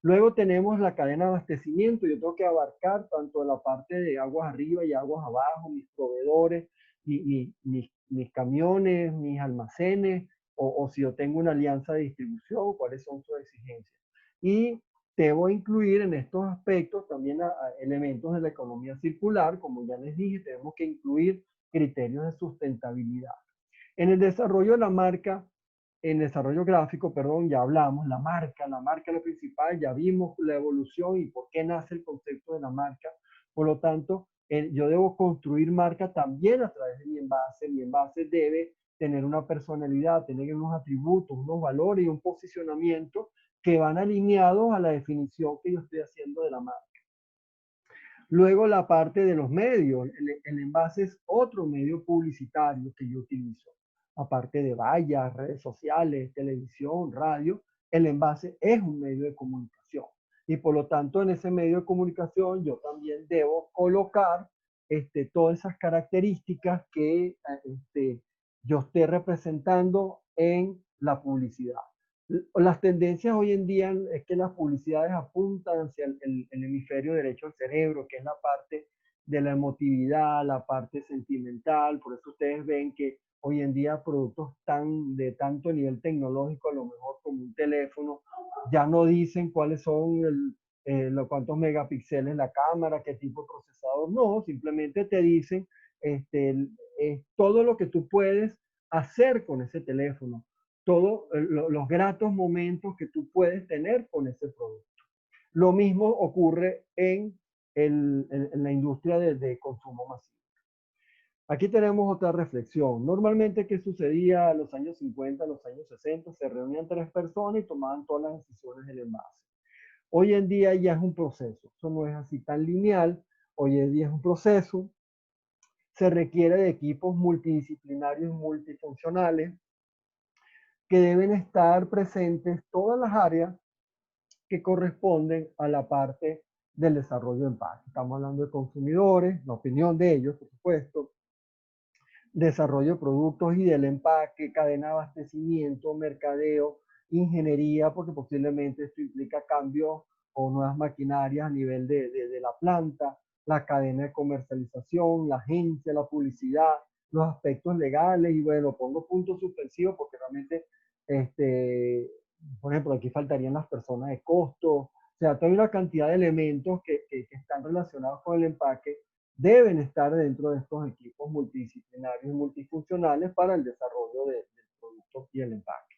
Luego tenemos la cadena de abastecimiento. Yo tengo que abarcar tanto la parte de aguas arriba y aguas abajo, mis proveedores, mis camiones, mis almacenes, o si yo tengo una alianza de distribución, cuáles son sus exigencias. Y debo incluir en estos aspectos también a elementos de la economía circular. Como ya les dije, tenemos que incluir criterios de sustentabilidad. En el desarrollo de la marca, en desarrollo gráfico, perdón, ya hablamos, la marca es lo principal, ya vimos la evolución y por qué nace el concepto de la marca. Por lo tanto, yo debo construir marca también a través de mi envase. Mi envase debe tener una personalidad, tener unos atributos, unos valores y un posicionamiento que van alineados a la definición que yo estoy haciendo de la marca. Luego la parte de los medios, el envase es otro medio publicitario que yo utilizo. Aparte de vallas, redes sociales, televisión, radio, el envase es un medio de comunicación. Y por lo tanto, en ese medio de comunicación yo también debo colocar todas esas características que yo esté representando en la publicidad. Las tendencias hoy en día es que las publicidades apuntan hacia el hemisferio derecho del cerebro, que es la parte de la emotividad, la parte sentimental. Por eso ustedes ven que hoy en día productos de tanto nivel tecnológico, a lo mejor como un teléfono, ya no dicen cuáles son los cuántos megapíxeles la cámara, qué tipo de procesador, no, simplemente te dicen todo lo que tú puedes hacer con ese teléfono, todos los gratos momentos que tú puedes tener con ese producto. Lo mismo ocurre en la industria de consumo masivo. Aquí tenemos otra reflexión. Normalmente, ¿qué sucedía en los años 50, los años 60? Se reunían tres personas y tomaban todas las decisiones del envase. Hoy en día ya es un proceso. Eso no es así tan lineal. Hoy en día es un proceso. Se requiere de equipos multidisciplinarios y multifuncionales que deben estar presentes todas las áreas que corresponden a la parte del desarrollo de empaque. Estamos hablando de consumidores, la opinión de ellos, por supuesto, desarrollo de productos y del empaque, cadena de abastecimiento, mercadeo, ingeniería, porque posiblemente esto implica cambios o nuevas maquinarias a nivel de la planta, la cadena de comercialización, la agencia, la publicidad, los aspectos legales y bueno, pongo puntos suspensivos porque realmente, por ejemplo, aquí faltarían las personas de costo, o sea, toda una cantidad de elementos que están relacionados con el empaque deben estar dentro de estos equipos multidisciplinarios y multifuncionales para el desarrollo del producto y el empaque.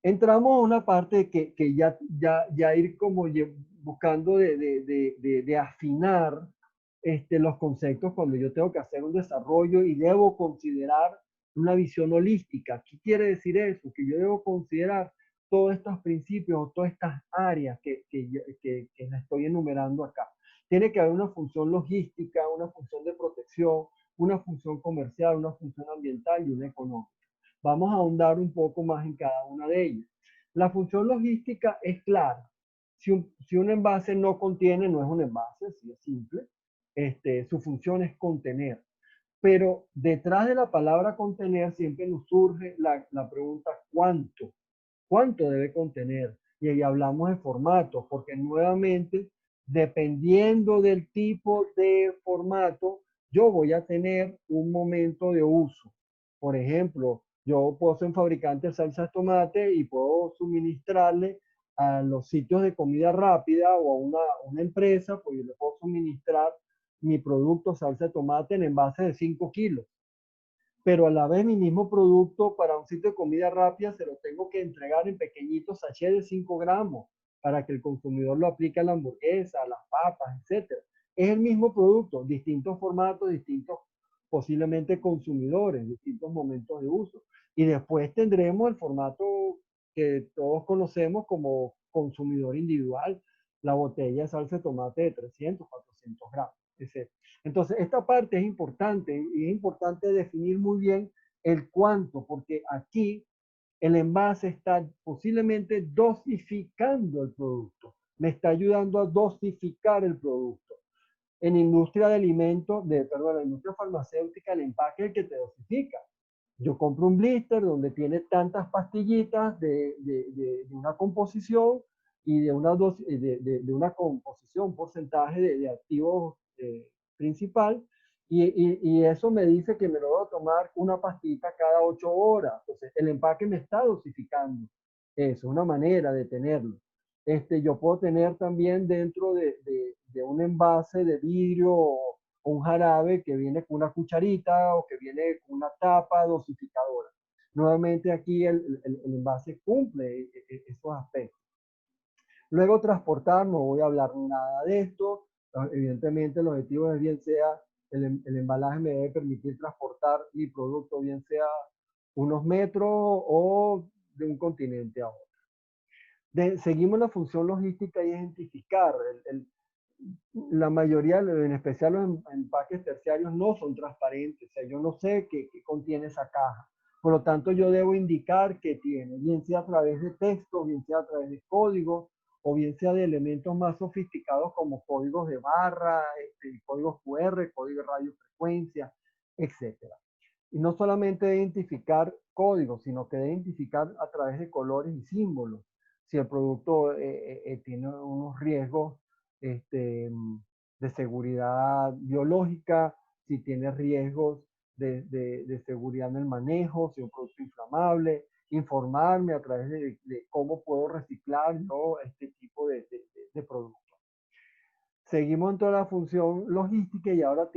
Entramos a una parte que ya ir como buscando de afinar los conceptos cuando yo tengo que hacer un desarrollo y debo considerar una visión holística. ¿Qué quiere decir eso? Que yo debo considerar todos estos principios o todas estas áreas que estoy enumerando acá. Tiene que haber una función logística, una función de protección, una función comercial, una función ambiental y una económica. Vamos a ahondar un poco más en cada una de ellas. La función logística es clara. Si un envase no contiene, no es un envase, así es simple. Su función es contener. Pero detrás de la palabra contener siempre nos surge la pregunta ¿cuánto? ¿Cuánto debe contener? Y ahí hablamos de formato, porque nuevamente, dependiendo del tipo de formato, yo voy a tener un momento de uso. Por ejemplo, yo puedo ser un fabricante de salsa de tomate y puedo suministrarle a los sitios de comida rápida o a una empresa, pues yo le puedo suministrar mi producto salsa de tomate en envase de 5 kilos, pero a la vez mi mismo producto para un sitio de comida rápida se lo tengo que entregar en pequeñitos sachets de 5 gramos para que el consumidor lo aplique a la hamburguesa, a las papas, etc. Es el mismo producto, distintos formatos, distintos posiblemente consumidores, distintos momentos de uso. Y después tendremos el formato que todos conocemos como consumidor individual, la botella de salsa de tomate de 300, 400 gramos, etc. Entonces, esta parte es importante y es importante definir muy bien el cuánto, porque aquí el envase está posiblemente dosificando el producto, me está ayudando a dosificar el producto. En industria de alimentos, perdón, en la industria farmacéutica, el empaque es el que te dosifica. Yo compro un blister donde tiene tantas pastillitas de una composición y de una composición, porcentaje de activos principal, y eso me dice que me lo voy a tomar una pastita cada 8 horas. Entonces, el empaque me está dosificando. Eso es una manera de tenerlo. Yo puedo tener también dentro de un envase de vidrio o un jarabe que viene con una cucharita o que viene con una tapa dosificadora. Nuevamente aquí el envase cumple esos aspectos. Luego transportar, no voy a hablar nada de esto. Evidentemente el objetivo es bien sea, el embalaje me debe permitir transportar mi producto, bien sea unos metros o de un continente a otro. Seguimos la función logística y identificar. La mayoría, en especial los empaques terciarios, no son transparentes. O sea, yo no sé qué contiene esa caja. Por lo tanto, yo debo indicar qué tiene, bien sea a través de texto, bien sea a través de códigos, o bien sea de elementos más sofisticados como códigos de barra, códigos QR, código de radiofrecuencia, etcétera. Y no solamente identificar códigos, sino que identificar a través de colores y símbolos si el producto tiene unos riesgos de seguridad biológica, si tiene riesgos de seguridad en el manejo, si es un producto inflamable, informarme a través de cómo puedo reciclar yo este tipo de productos. Seguimos en toda la función logística y ahora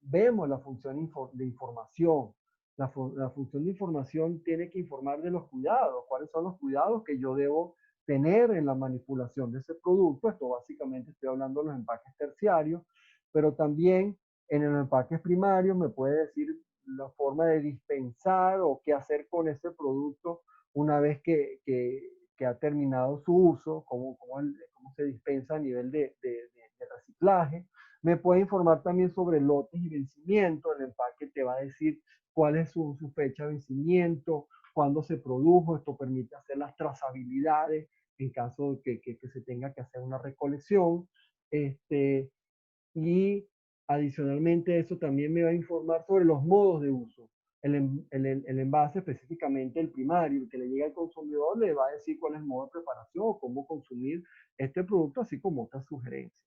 vemos la función de información. La función de información tiene que informar de los cuidados, cuáles son los cuidados que yo debo tener en la manipulación de ese producto. Esto básicamente estoy hablando de los empaques terciarios, pero también en los empaques primarios me puede decir la forma de dispensar o qué hacer con ese producto una vez que ha terminado su uso, cómo se dispensa a nivel de reciclaje. Me puede informar también sobre lotes y vencimiento. El empaque te va a decir cuál es su fecha de vencimiento, cuándo se produjo. Esto permite hacer las trazabilidades en caso de que se tenga que hacer una recolección. Y adicionalmente eso también me va a informar sobre los modos de uso. El envase, específicamente el primario, el que le llega al consumidor, le va a decir cuál es el modo de preparación o cómo consumir este producto, así como otras sugerencias.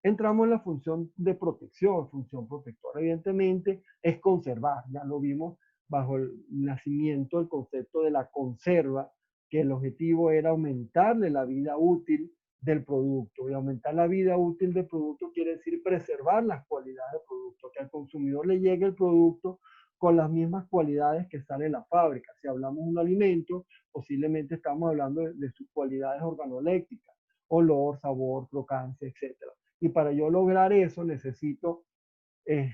Entramos en la función de protección, función protectora, evidentemente, es conservar, ya lo vimos bajo el nacimiento del concepto de la conserva, que el objetivo era aumentarle la vida útil del producto. Y aumentar la vida útil del producto quiere decir preservar las cualidades del producto, que al consumidor le llegue el producto con las mismas cualidades que sale en la fábrica. Si hablamos de un alimento, posiblemente estamos hablando de sus cualidades organolépticas, olor, sabor, crocancia, etcétera. Y para yo lograr eso necesito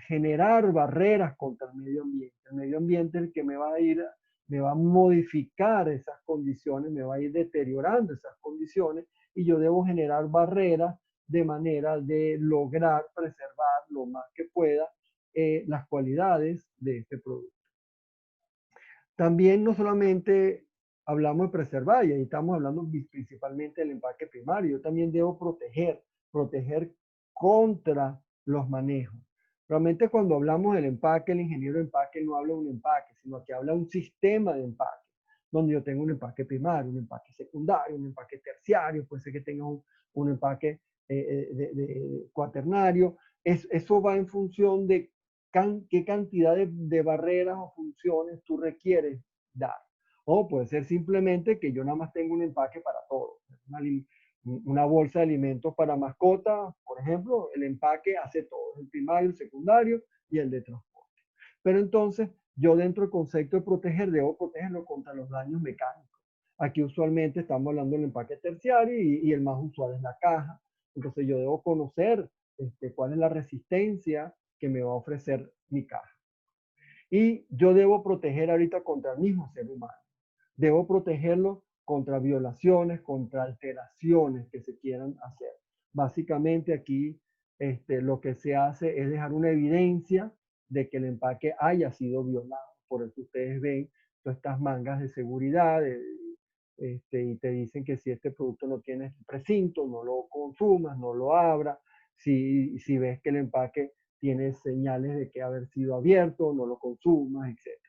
generar barreras contra el medio ambiente. El medio ambiente es el que me va a modificar esas condiciones, me va a ir deteriorando esas condiciones y yo debo generar barreras de manera de lograr preservar lo más que pueda las cualidades de este producto. También no solamente hablamos de preservar, y ahí estamos hablando principalmente del empaque primario, yo también debo proteger contra los manejos. Realmente cuando hablamos del empaque, el ingeniero de empaque no habla de un empaque, sino que habla de un sistema de empaque, donde yo tengo un empaque primario, un empaque secundario, un empaque terciario, puede ser que tenga un empaque cuaternario. Eso va en función de qué cantidad de barreras o funciones tú requieres dar. O puede ser simplemente que yo nada más tengo un empaque para todo. Una bolsa de alimentos para mascotas, por ejemplo, el empaque hace todo, el primario, el secundario y el de transporte. Pero entonces, yo dentro del concepto de proteger, debo protegerlo contra los daños mecánicos. Aquí usualmente estamos hablando del empaque terciario y el más usual es la caja. Entonces yo debo conocer cuál es la resistencia que me va a ofrecer mi caja. Y yo debo proteger ahorita contra el mismo ser humano. Debo protegerlo contra violaciones, contra alteraciones que se quieran hacer. Básicamente aquí lo que se hace es dejar una evidencia de que el empaque haya sido violado. Por eso ustedes ven todas estas mangas de seguridad y te dicen que si este producto no tiene precinto, no lo consumas, no lo abras. Si ves que el empaque tiene señales de que haber sido abierto, no lo consumas, etc.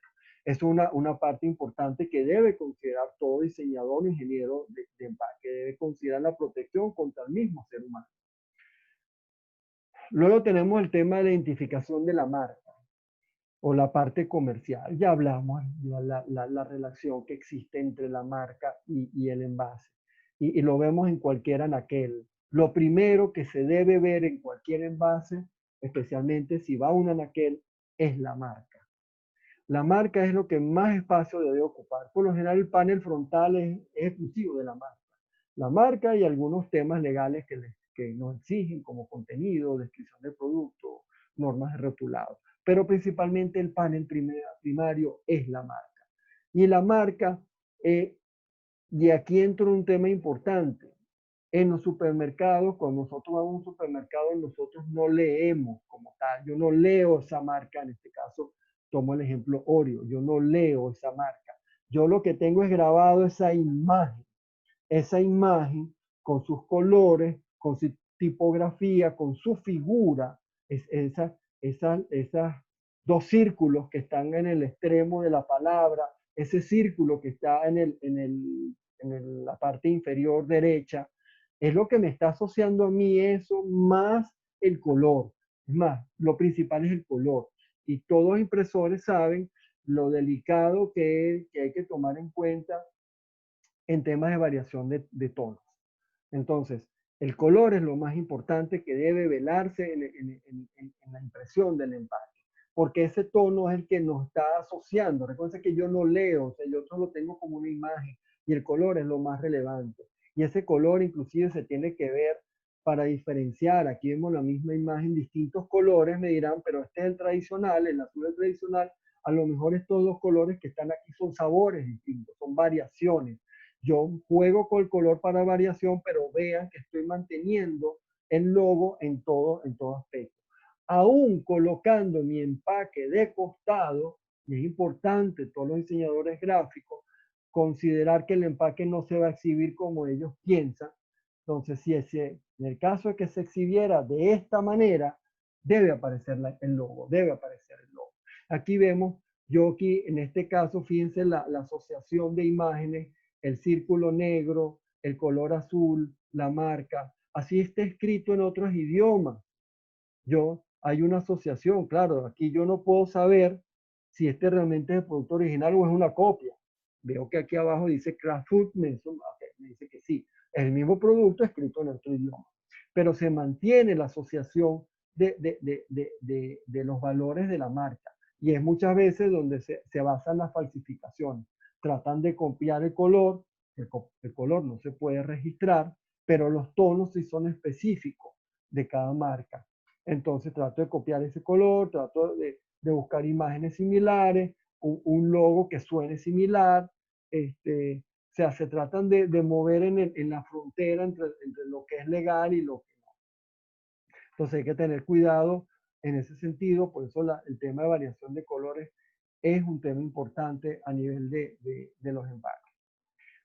Es una parte importante que debe considerar todo diseñador o ingeniero de empaque, debe considerar la protección contra el mismo ser humano. Luego tenemos el tema de la identificación de la marca o la parte comercial. Ya hablamos de la relación que existe entre la marca y el envase. Y lo vemos en cualquier anaquel. Lo primero que se debe ver en cualquier envase, especialmente si va a un anaquel, es la marca. La marca es lo que más espacio debe ocupar. Por lo general, el panel frontal es exclusivo de la marca. La marca y algunos temas legales que nos exigen como contenido, descripción del producto, normas de rotulado. Pero principalmente el panel primario es la marca. Y la marca, y aquí entra un tema importante. En los supermercados, cuando nosotros vamos a un supermercado, nosotros no leemos como tal. Yo no leo esa marca, en este caso, tomo el ejemplo Oreo, yo no leo esa marca. Yo lo que tengo es grabado esa imagen con sus colores, con su tipografía, con su figura, esas dos círculos que están en el extremo de la palabra, ese círculo que está en la parte inferior derecha, es lo que me está asociando a mí eso más el color. Es más, lo principal es el color. Y todos los impresores saben lo delicado que hay que tomar en cuenta en temas de variación de tonos. Entonces, el color es lo más importante que debe velarse en la impresión del empaque, porque ese tono es el que nos está asociando. Recuerden que yo no leo, o sea, yo solo tengo como una imagen y el color es lo más relevante. Y ese color inclusive se tiene que ver para diferenciar. Aquí vemos la misma imagen, distintos colores, me dirán, pero este es el tradicional, el azul es el tradicional. A lo mejor estos dos colores que están aquí son sabores distintos, son variaciones. Yo juego con el color para variación, pero vean que estoy manteniendo el logo en todo aspecto. Aún colocando mi empaque de costado, y es importante, todos los diseñadores gráficos, considerar que el empaque no se va a exhibir como ellos piensan. Entonces, en el caso de que se exhibiera de esta manera, debe aparecer el logo, debe aparecer el logo. Aquí vemos, yo aquí en este caso, fíjense la asociación de imágenes, el círculo negro, el color azul, la marca. Así está escrito en otros idiomas. Hay una asociación, claro, aquí yo no puedo saber si este realmente es el producto original o es una copia. Veo que aquí abajo dice Kraft Food, me dice que sí. Es el mismo producto escrito en otro idioma, pero se mantiene la asociación de los valores de la marca. Y es muchas veces donde se basan las falsificaciones. Tratan de copiar el color, el color no se puede registrar, pero los tonos sí son específicos de cada marca. Entonces trato de copiar ese color, trato de buscar imágenes similares, un logo que suene similar. O sea, se tratan de mover en la frontera entre lo que es legal y lo que no. Entonces hay que tener cuidado en ese sentido, por eso el tema de variación de colores es un tema importante a nivel de los empaques.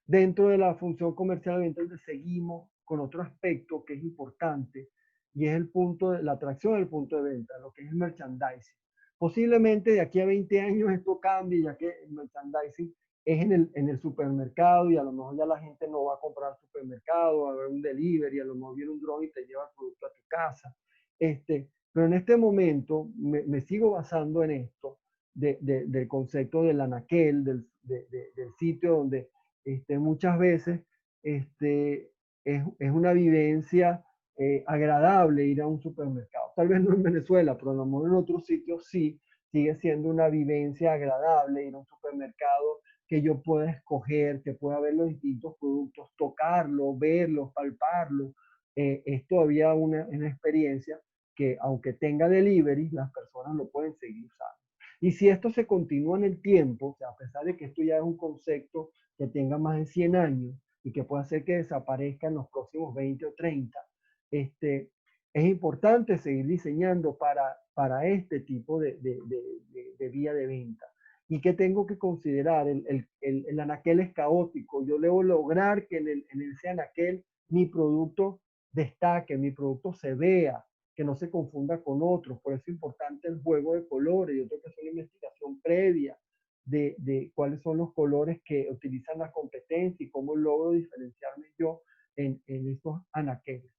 Dentro de la función comercial de venta, seguimos con otro aspecto que es importante y es el punto de la atracción del punto de venta, lo que es el merchandising. Posiblemente de aquí a 20 años esto cambie, ya que el merchandising es en el supermercado y a lo mejor ya la gente no va a comprar al supermercado, va a haber un delivery, a lo mejor viene un dron y te lleva el producto a tu casa. Pero en este momento me sigo basando en esto, del concepto del anaquel, del sitio donde muchas veces es una vivencia agradable ir a un supermercado. Tal vez no en Venezuela, pero a lo mejor en otros sitios sí, sigue siendo una vivencia agradable ir a un supermercado que yo pueda escoger, que pueda ver los distintos productos, tocarlos, verlos, palparlos. Es todavía una experiencia que aunque tenga delivery, las personas lo pueden seguir usando. Y si esto se continúa en el tiempo, o sea, a pesar de que esto ya es un concepto que tenga más de 100 años y que pueda hacer que desaparezca en los próximos 20 o 30, es importante seguir diseñando para este tipo de vía de venta. ¿Y qué tengo que considerar? El anaquel es caótico. Yo debo lograr que en ese anaquel mi producto destaque, mi producto se vea, que no se confunda con otros. Por eso es importante el juego de colores. Yo tengo que hacer una investigación previa de cuáles son los colores que utilizan la competencia y cómo logro diferenciarme yo en estos anaqueles.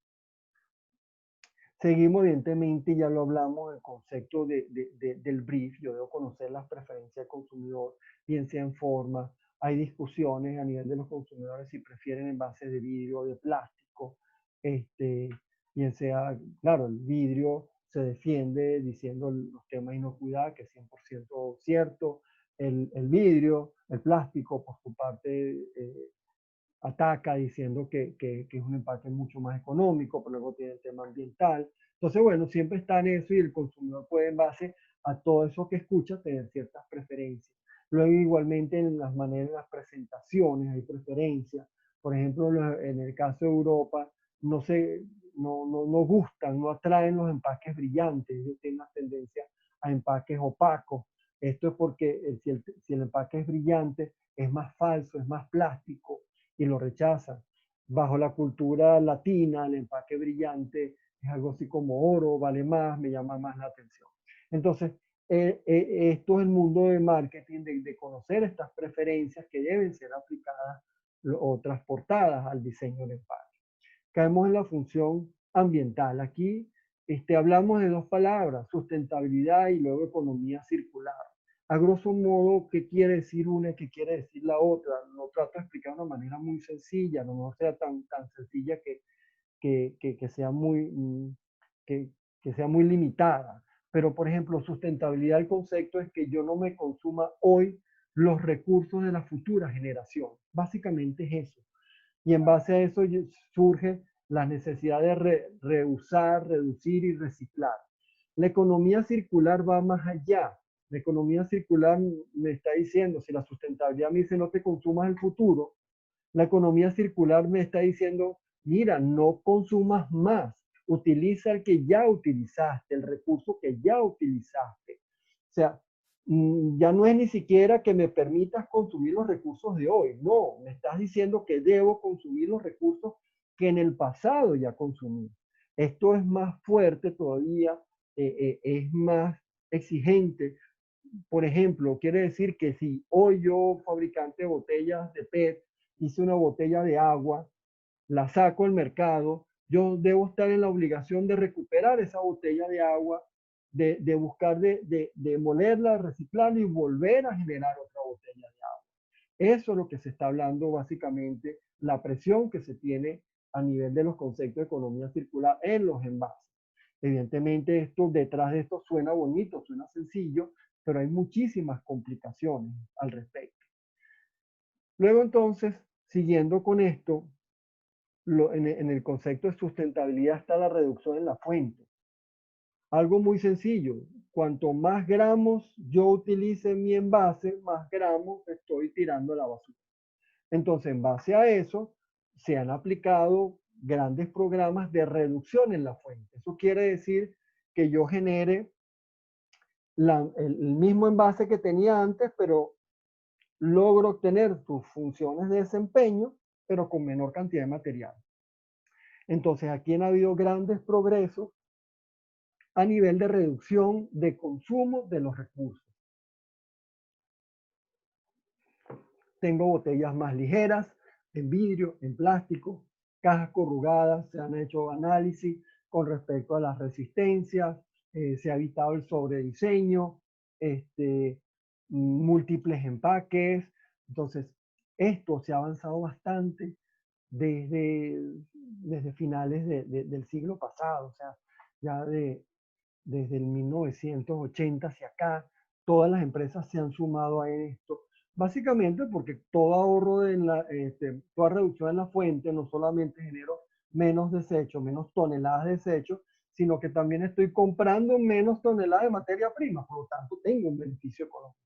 Seguimos, evidentemente, ya lo hablamos, el concepto del brief. Yo debo conocer las preferencias del consumidor, bien sea en forma. Hay discusiones a nivel de los consumidores si prefieren envases de vidrio o de plástico. Bien sea, claro, el vidrio se defiende diciendo los temas de inocuidad, que es 100% cierto. El vidrio, el plástico, por su parte, ataca diciendo que es un empaque mucho más económico, pero luego tiene el tema ambiental. Entonces, bueno, siempre está en eso y el consumidor puede, en base a todo eso que escucha, tener ciertas preferencias. Luego, igualmente, en las maneras, las presentaciones, hay preferencias. Por ejemplo, en el caso de Europa, no, se, no gustan, no atraen los empaques brillantes. Ellos tienen una tendencia a empaques opacos. Esto es porque si el empaque es brillante, es más falso, es más plástico y lo rechazan. Bajo la cultura latina, el empaque brillante es algo así como oro, vale más, me llama más la atención. Entonces, esto es el mundo de marketing, de conocer estas preferencias que deben ser aplicadas o transportadas al diseño del empaque. Caemos en la función ambiental. Aquí hablamos de dos palabras, sustentabilidad y luego economía circular. A grosso modo, ¿qué quiere decir una y qué quiere decir la otra? Lo trato de explicar de una manera muy sencilla, no sea tan sencilla que sea que, que sea muy limitada. Pero, por ejemplo, sustentabilidad, el concepto es que yo no me consuma hoy los recursos de la futura generación. Básicamente es eso. Y en base a eso surge la necesidad de reusar, reducir y reciclar. La economía circular va más allá. La economía circular me está diciendo, si la sustentabilidad me dice no te consumas el futuro, la economía circular me está diciendo, mira, no consumas más, utiliza el que ya utilizaste, el recurso que ya utilizaste. O sea, ya no es ni siquiera que me permitas consumir los recursos de hoy, no, me estás diciendo que debo consumir los recursos que en el pasado ya consumí. Esto es más fuerte todavía, es más exigente. Por ejemplo, quiere decir que si hoy yo, fabricante de botellas de PET, hice una botella de agua, la saco al mercado, yo debo estar en la obligación de recuperar esa botella de agua, de buscar de molerla, reciclarla y volver a generar otra botella de agua. Eso es lo que se está hablando básicamente, la presión que se tiene a nivel de los conceptos de economía circular en los envases. Evidentemente, esto detrás de esto suena bonito, suena sencillo, pero hay muchísimas complicaciones al respecto. Luego entonces, siguiendo con esto, en el concepto de sustentabilidad está la reducción en la fuente. Algo muy sencillo, cuanto más gramos yo utilice en mi envase, más gramos estoy tirando a la basura. Entonces, en base a eso, se han aplicado grandes programas de reducción en la fuente. Eso quiere decir que yo genere el mismo envase que tenía antes, pero logro obtener sus funciones de desempeño, pero con menor cantidad de material. Entonces, aquí han habido grandes progresos a nivel de reducción de consumo de los recursos. Tengo botellas más ligeras, en vidrio, en plástico, cajas corrugadas, se han hecho análisis con respecto a las resistencias, se ha evitado el sobrediseño, múltiples empaques. Entonces, esto se ha avanzado bastante desde finales del siglo pasado, o sea, ya desde el 1980 hacia acá, todas las empresas se han sumado a esto, básicamente porque todo ahorro toda reducción en la fuente no solamente genero menos desechos, menos toneladas de desechos, sino que también estoy comprando menos toneladas de materia prima, por lo tanto tengo un beneficio económico.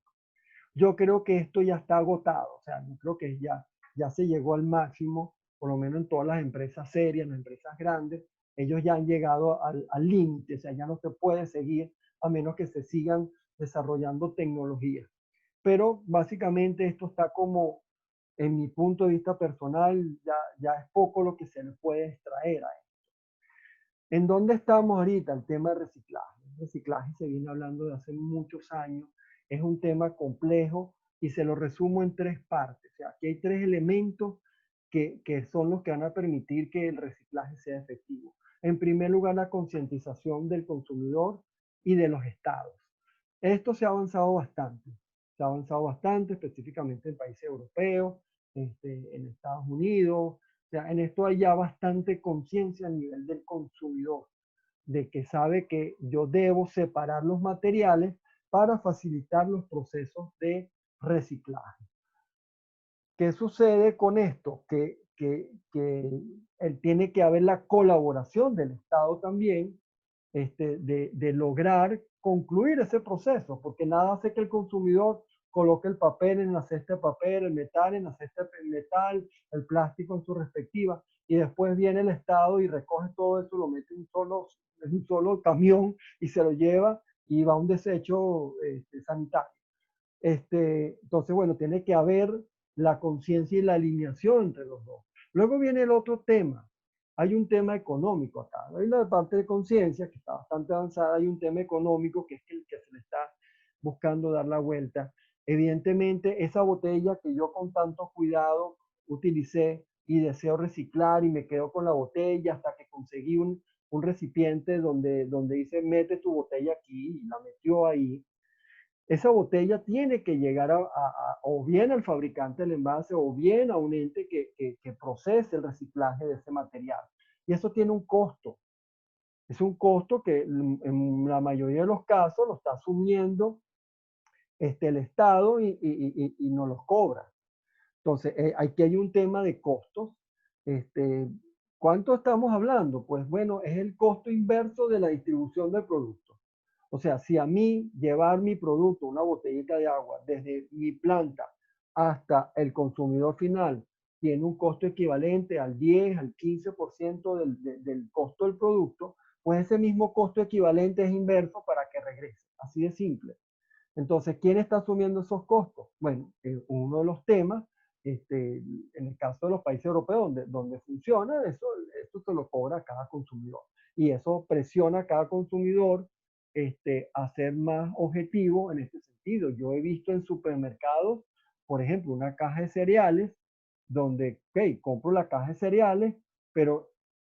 Yo creo que esto ya está agotado, o sea, yo creo que ya se llegó al máximo, por lo menos en todas las empresas serias, las empresas grandes, ellos ya han llegado al límite, o sea, ya no se puede seguir a menos que se sigan desarrollando tecnologías. Pero básicamente esto está como, en mi punto de vista personal, ya es poco lo que se le puede extraer a esto. ¿En dónde estamos ahorita? El tema de reciclaje. El reciclaje se viene hablando de hace muchos años, es un tema complejo y se lo resumo en tres partes. O sea, aquí hay tres elementos que son los que van a permitir que el reciclaje sea efectivo. En primer lugar, la concientización del consumidor y de los estados. Esto se ha avanzado bastante. Se ha avanzado bastante, específicamente en países europeos, en Estados Unidos. O sea, en esto hay ya bastante conciencia a nivel del consumidor, de que sabe que yo debo separar los materiales para facilitar los procesos de reciclaje. ¿Qué sucede con esto? Que tiene que haber la colaboración del Estado también, de lograr concluir ese proceso, porque nada hace que el consumidor coloque el papel en la cesta de papel, el metal en la cesta de metal, el plástico en su respectiva, y después viene el Estado y recoge todo eso, lo mete en un solo camión y se lo lleva y va a un desecho sanitario. Entonces, bueno, tiene que haber la conciencia y la alineación entre los dos. Luego viene el otro tema. Hay un tema económico acá. Hay una parte de conciencia que está bastante avanzada, hay un tema económico que es el que se le está buscando dar la vuelta. Evidentemente, esa botella que yo con tanto cuidado utilicé y deseo reciclar y me quedo con la botella hasta que conseguí un recipiente donde dice mete tu botella aquí y la metió ahí, esa botella tiene que llegar o bien al fabricante del envase o bien a un ente que procese el reciclaje de ese material. Y eso tiene un costo. Es un costo que en la mayoría de los casos lo está asumiendo el Estado y no los cobra. Entonces, aquí hay un tema de costos. Este, ¿Cuánto estamos hablando? Pues bueno, es el costo inverso de la distribución del producto. O sea, si a mí llevar mi producto, una botellita de agua, desde mi planta hasta el consumidor final, tiene un costo equivalente al 10, al 15% del costo del producto, pues ese mismo costo equivalente es inverso para que regrese. Así de simple. Entonces, ¿quién está asumiendo esos costos? Bueno, uno de los temas, en el caso de los países europeos donde funciona, esto se lo cobra cada consumidor. Y eso presiona a cada consumidor a ser más objetivo en este sentido. Yo he visto en supermercados, por ejemplo, una caja de cereales, donde, ok, compro la caja de cereales, pero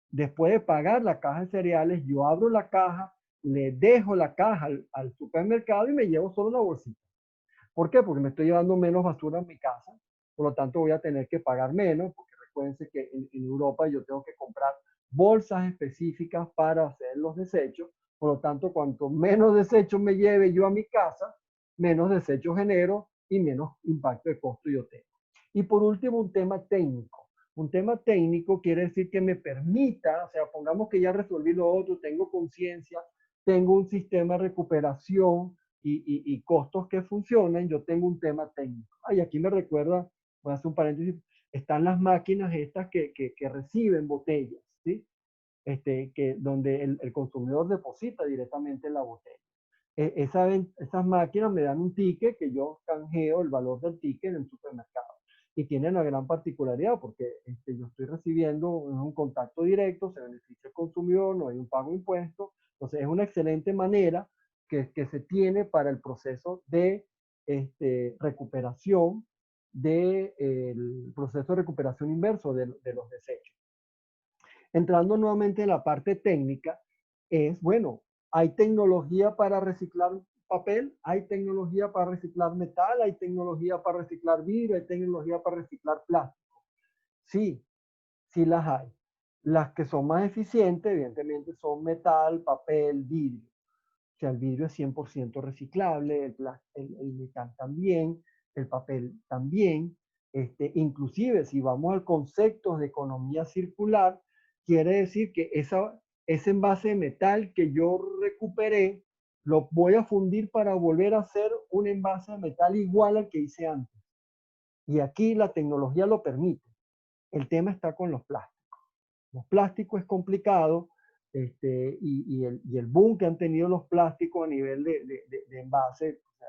después de pagar la caja de cereales, yo abro la caja, le dejo la caja al supermercado y me llevo solo una bolsita. ¿Por qué? Porque me estoy llevando menos basura a mi casa. por lo tanto voy a tener que pagar menos, porque recuérdense que en Europa yo tengo que comprar bolsas específicas para hacer los desechos, por lo tanto, cuanto menos desechos me lleve yo a mi casa, menos desechos genero y menos impacto de costo yo tengo. Y por último, un tema técnico. Un tema técnico quiere decir que me permita, o sea, pongamos que ya resolví lo otro, tengo conciencia, tengo un sistema de recuperación y costos que funcionan, yo tengo un tema técnico. Ay, aquí me recuerda, voy a hacer un paréntesis, están las máquinas estas que reciben botellas, ¿sí? Donde el consumidor deposita directamente en la botella. Esas máquinas me dan un ticket que yo canjeo el valor del ticket en el supermercado. Y tiene una gran particularidad porque yo estoy recibiendo un contacto directo, se beneficia el consumidor, no hay un pago de impuestos. Entonces es una excelente manera que se tiene para el proceso de recuperación, el proceso de recuperación inverso de los desechos. Entrando nuevamente en la parte técnica, bueno, hay tecnología para reciclar papel, hay tecnología para reciclar metal, hay tecnología para reciclar vidrio, hay tecnología para reciclar plástico. Sí, sí las hay. Las que son más eficientes, evidentemente, son metal, papel, vidrio. O sea, el vidrio es 100% reciclable, el metal también, el papel también. Inclusive, si vamos al concepto de economía circular, quiere decir que ese envase de metal que yo recuperé, lo voy a fundir para volver a hacer un envase de metal igual al que hice antes. Y aquí la tecnología lo permite. El tema está con los plásticos. Los plásticos es complicado, y el boom que han tenido los plásticos a nivel de envase, o sea,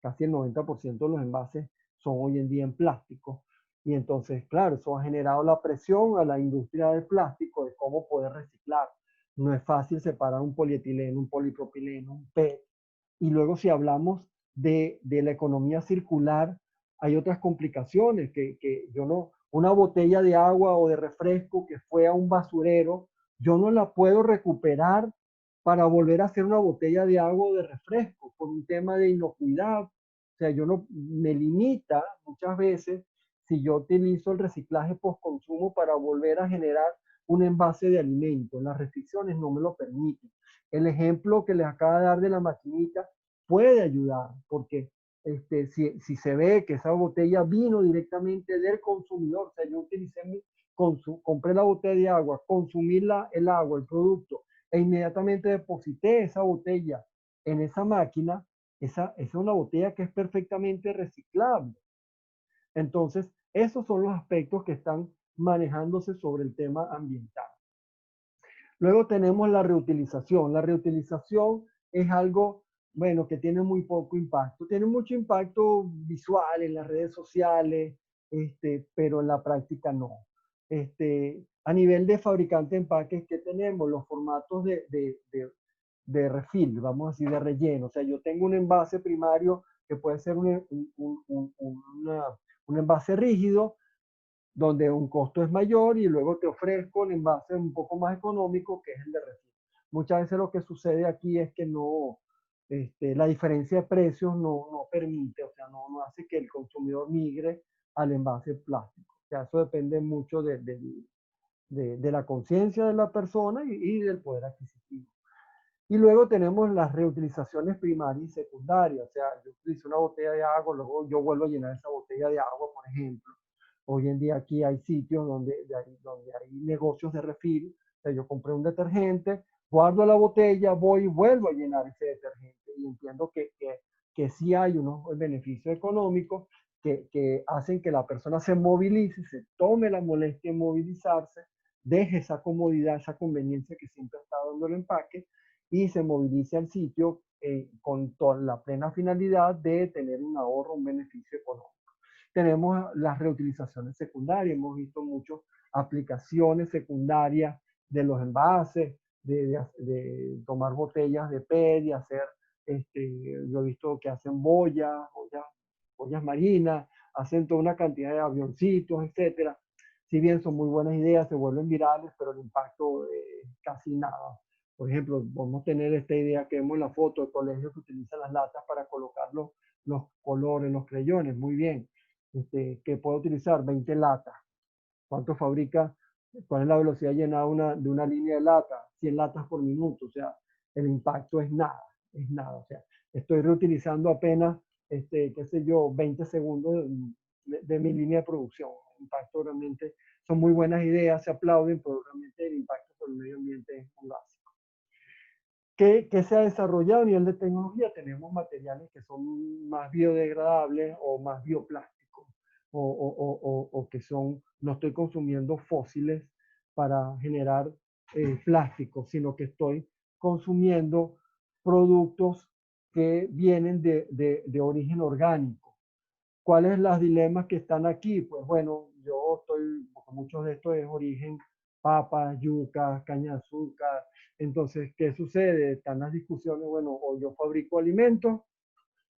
casi el 90% de los envases son hoy en día en plástico. Y entonces, claro, eso ha generado la presión a la industria del plástico de cómo poder reciclar. No es fácil separar un polietileno, un polipropileno, un PET. Y luego si hablamos de la economía circular, hay otras complicaciones que yo no, una botella de agua o de refresco que fue a un basurero, yo no la puedo recuperar para volver a hacer una botella de agua o de refresco por un tema de inocuidad. O sea, yo no me limita muchas veces si yo utilizo el reciclaje post consumo para volver a generar un envase de alimento. Las restricciones no me lo permiten. El ejemplo que les acaba de dar de la maquinita puede ayudar, porque si se ve que esa botella vino directamente del consumidor, o sea, yo compré la botella de agua, consumí el agua, el producto, e inmediatamente deposité esa botella en esa máquina, esa es una botella que es perfectamente reciclable. Entonces, esos son los aspectos que están manejándose sobre el tema ambiental. Luego tenemos la reutilización. La reutilización es algo, bueno, que tiene muy poco impacto. Tiene mucho impacto visual en las redes sociales, pero en la práctica no. A nivel de fabricante de empaques, ¿qué tenemos? Los formatos de refill, vamos a decir, de relleno. O sea, yo tengo un envase primario que puede ser un envase rígido, donde un costo es mayor y luego te ofrezco el envase un poco más económico, que es el de refil. Muchas veces lo que sucede aquí es que no, la diferencia de precios no permite, o sea, no hace que el consumidor migre al envase plástico. O sea, eso depende mucho de la conciencia de la persona y del poder adquisitivo. Y luego tenemos las reutilizaciones primarias y secundarias. O sea, yo utilizo una botella de agua, luego yo vuelvo a llenar esa botella de agua, por ejemplo. Hoy en día aquí hay sitios donde hay negocios de refil. O sea, yo compré un detergente, guardo la botella, voy y vuelvo a llenar ese detergente. Y entiendo que sí hay unos beneficios económicos que hacen que la persona se movilice, se tome la molestia de movilizarse, deje esa comodidad, esa conveniencia que siempre está dando el empaque y se movilice al sitio con toda la plena finalidad de tener un ahorro, un beneficio económico. Tenemos las reutilizaciones secundarias, hemos visto muchas aplicaciones secundarias de los envases, de tomar botellas de PET y hacer, yo he visto que hacen boyas marinas, hacen toda una cantidad de avioncitos, etcétera. Si bien son muy buenas ideas, se vuelven virales, pero el impacto es casi nada. Por ejemplo, vamos a tener esta idea que vemos en la foto de colegios que utilizan las latas para colocar los colores, los creyones, muy bien. que puede utilizar 20 latas. ¿Cuánto fabrica? ¿Cuál es la velocidad llenada de una línea de lata? 100 latas por minuto. O sea, el impacto es nada, es nada. O sea, estoy reutilizando apenas, qué sé yo, 20 segundos de mi línea de producción. El impacto realmente son muy buenas ideas, se aplauden, pero realmente el impacto sobre el medio ambiente es muy básico. ¿Qué se ha desarrollado a nivel de tecnología? Tenemos materiales que son más biodegradables o más bioplásticos, o que son, no estoy consumiendo fósiles para generar plásticos, sino que estoy consumiendo productos que vienen de origen orgánico. ¿Cuáles son los dilemas que están aquí? Pues bueno, yo estoy, porque muchos de estos es origen papas, yuca, caña de azúcar. Entonces, ¿qué sucede? Están las discusiones, bueno, o yo fabrico alimentos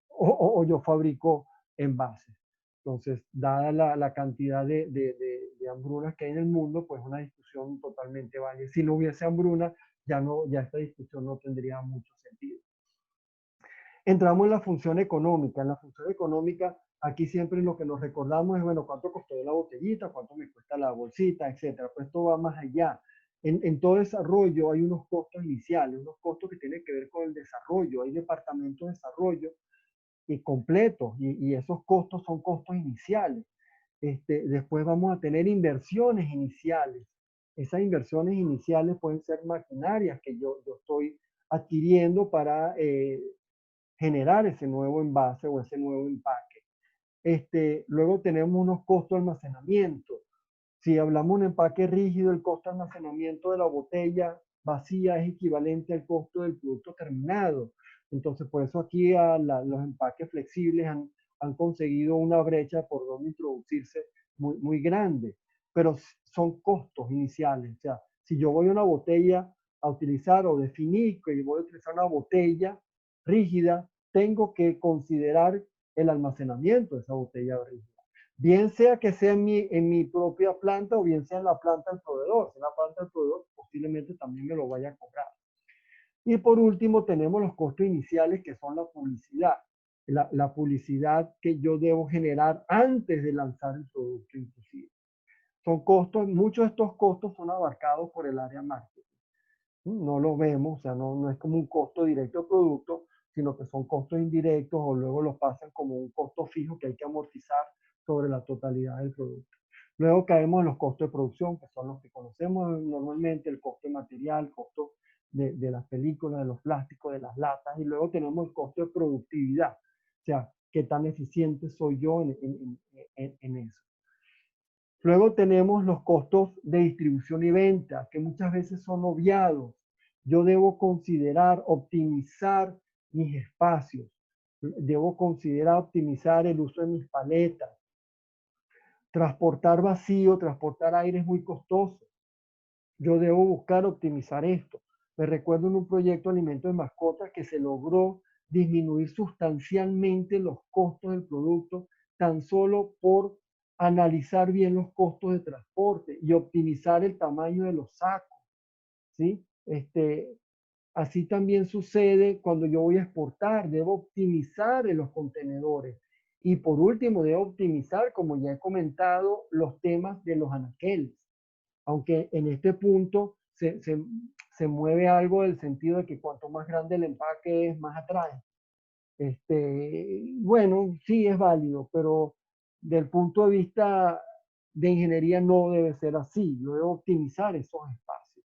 o yo fabrico envases. Entonces, dada la cantidad de hambrunas que hay en el mundo, pues una discusión totalmente válida. Si no hubiese hambruna, ya esta discusión no tendría mucho sentido. Entramos en la función económica. En la función económica, aquí siempre lo que nos recordamos es, bueno, cuánto costó la botellita, cuánto me cuesta la bolsita, etcétera. Pues esto va más allá. En todo desarrollo hay unos costos iniciales, unos costos que tienen que ver con el desarrollo. Hay departamentos de desarrollo y completos, y esos costos son costos iniciales. Después vamos a tener inversiones iniciales. Esas inversiones iniciales pueden ser maquinarias que yo estoy adquiriendo para generar ese nuevo envase o ese nuevo empaque. Luego tenemos unos costos de almacenamiento. Si hablamos de un empaque rígido, el costo de almacenamiento de la botella vacía es equivalente al costo del producto terminado. Entonces, por eso aquí los empaques flexibles han conseguido una brecha por donde introducirse muy grande, pero son costos iniciales. O sea, si yo voy a una botella a utilizar o definir que voy a utilizar una botella rígida, tengo que considerar el almacenamiento de esa botella rígida. Bien sea que sea en mi propia planta o bien sea en la planta del proveedor. Si en la planta del proveedor posiblemente también me lo vaya a cobrar. Y por último tenemos los costos iniciales que son la publicidad. La publicidad que yo debo generar antes de lanzar el producto inclusive. Son costos, muchos de estos costos son abarcados por el área marketing. No lo vemos, o sea, no es como un costo directo del producto, sino que son costos indirectos o luego los pasan como un costo fijo que hay que amortizar sobre la totalidad del producto. Luego caemos en los costos de producción, que son los que conocemos normalmente, el costo de material, el costo de las películas, de los plásticos, de las latas, y luego tenemos el costo de productividad, o sea, qué tan eficiente soy yo en eso. Luego tenemos los costos de distribución y venta, que muchas veces son obviados. Yo debo considerar optimizar mis espacios. Debo considerar optimizar el uso de mis paletas. Transportar vacío, transportar aire es muy costoso. Yo debo buscar optimizar esto. Me recuerdo en un proyecto de alimentos de mascotas que se logró disminuir sustancialmente los costos del producto tan solo por analizar bien los costos de transporte y optimizar el tamaño de los sacos, ¿sí? Así también sucede cuando yo voy a exportar, debo optimizar en los contenedores. Y por último, debo optimizar, como ya he comentado, los temas de los anaqueles. Aunque en este punto se mueve algo del sentido de que cuanto más grande el empaque es, más atrae. Bueno, sí es válido, pero del punto de vista de ingeniería no debe ser así. Yo debo optimizar esos espacios,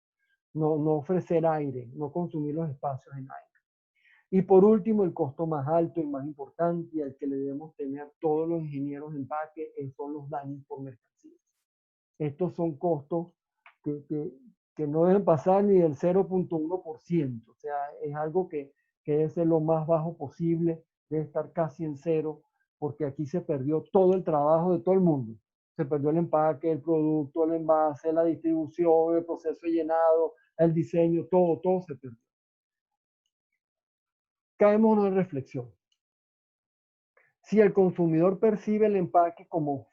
no ofrecer aire, no consumir los espacios en aire. Y por último, el costo más alto y más importante y al que le debemos tener todos los ingenieros de empaque son los daños por mercancías. Estos son costos que, que, que no deben pasar ni del 0.1%. O sea, es algo que debe ser lo más bajo posible, debe estar casi en cero, porque aquí se perdió todo el trabajo de todo el mundo. Se perdió el empaque, el producto, el envase, la distribución, el proceso de llenado, el diseño, todo se perdió. Caemos en una reflexión. Si el consumidor percibe el empaque como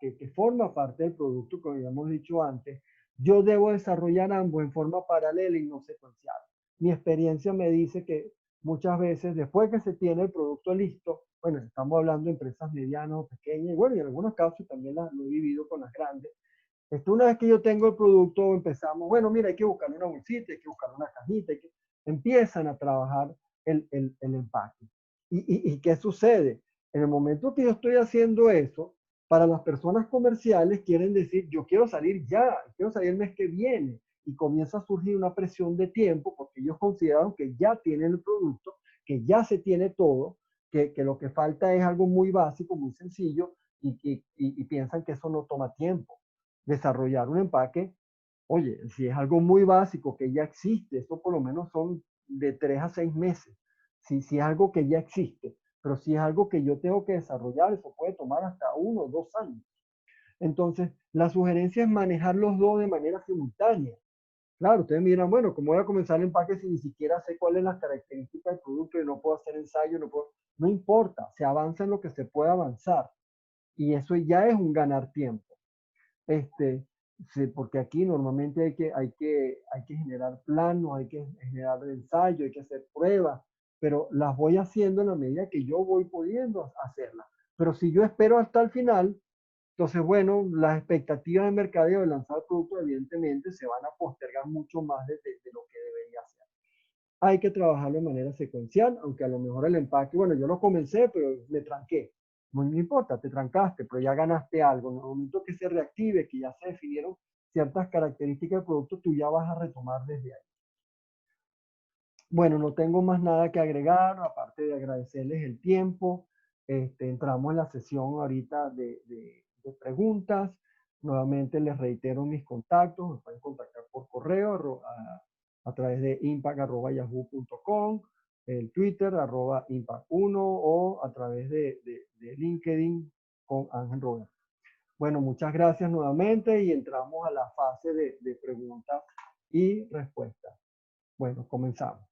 que forma parte del producto, como habíamos dicho antes, yo debo desarrollar ambos en forma paralela y no secuencial. Mi experiencia me dice que muchas veces, después que se tiene el producto listo, bueno, estamos hablando de empresas medianas o pequeñas, y bueno, y en algunos casos también lo he vivido con las grandes. Una vez que yo tengo el producto, empezamos, bueno, mira, hay que buscar una bolsita, hay que buscar una cajita, empiezan a trabajar el empaque. ¿Y qué sucede? En el momento que yo estoy haciendo eso, para las personas comerciales quieren decir, yo quiero salir ya, quiero salir el mes que viene, y comienza a surgir una presión de tiempo porque ellos consideran que ya tienen el producto, que ya se tiene todo, que lo que falta es algo muy básico, muy sencillo, y piensan que eso no toma tiempo. Desarrollar un empaque, oye, si es algo muy básico que ya existe, eso por lo menos son de 3 a 6 meses. Si es algo que ya existe, pero si es algo que yo tengo que desarrollar, eso puede tomar hasta 1 o 2 años. Entonces, la sugerencia es manejar los dos de manera simultánea. Claro, ustedes miran, bueno, ¿cómo voy a comenzar el empaque si ni siquiera sé cuáles son las características del producto y no puedo hacer ensayo? No importa, se avanza en lo que se puede avanzar. Y eso ya es un ganar tiempo. Este, sí, porque aquí normalmente hay que generar planos, hay que generar ensayo, hay que hacer pruebas, pero las voy haciendo en la medida que yo voy pudiendo hacerlas. Pero si yo espero hasta el final, entonces, bueno, las expectativas de mercadeo de lanzar productos evidentemente se van a postergar mucho más de lo que debería ser. Hay que trabajarlo de manera secuencial, aunque a lo mejor el empaque, bueno, yo lo comencé, pero me tranqué. No me importa, te trancaste, pero ya ganaste algo. En el momento que se reactive, que ya se definieron ciertas características del producto, tú ya vas a retomar desde ahí. Bueno, no tengo más nada que agregar, aparte de agradecerles el tiempo. Entramos en la sesión ahorita de preguntas. Nuevamente les reitero mis contactos, me pueden contactar por correo a través de impact@yahoo.com, el Twitter @impact1 o a través de LinkedIn con Ángel Roberto. Bueno, muchas gracias nuevamente y entramos a la fase de preguntas y respuestas. Bueno, comenzamos.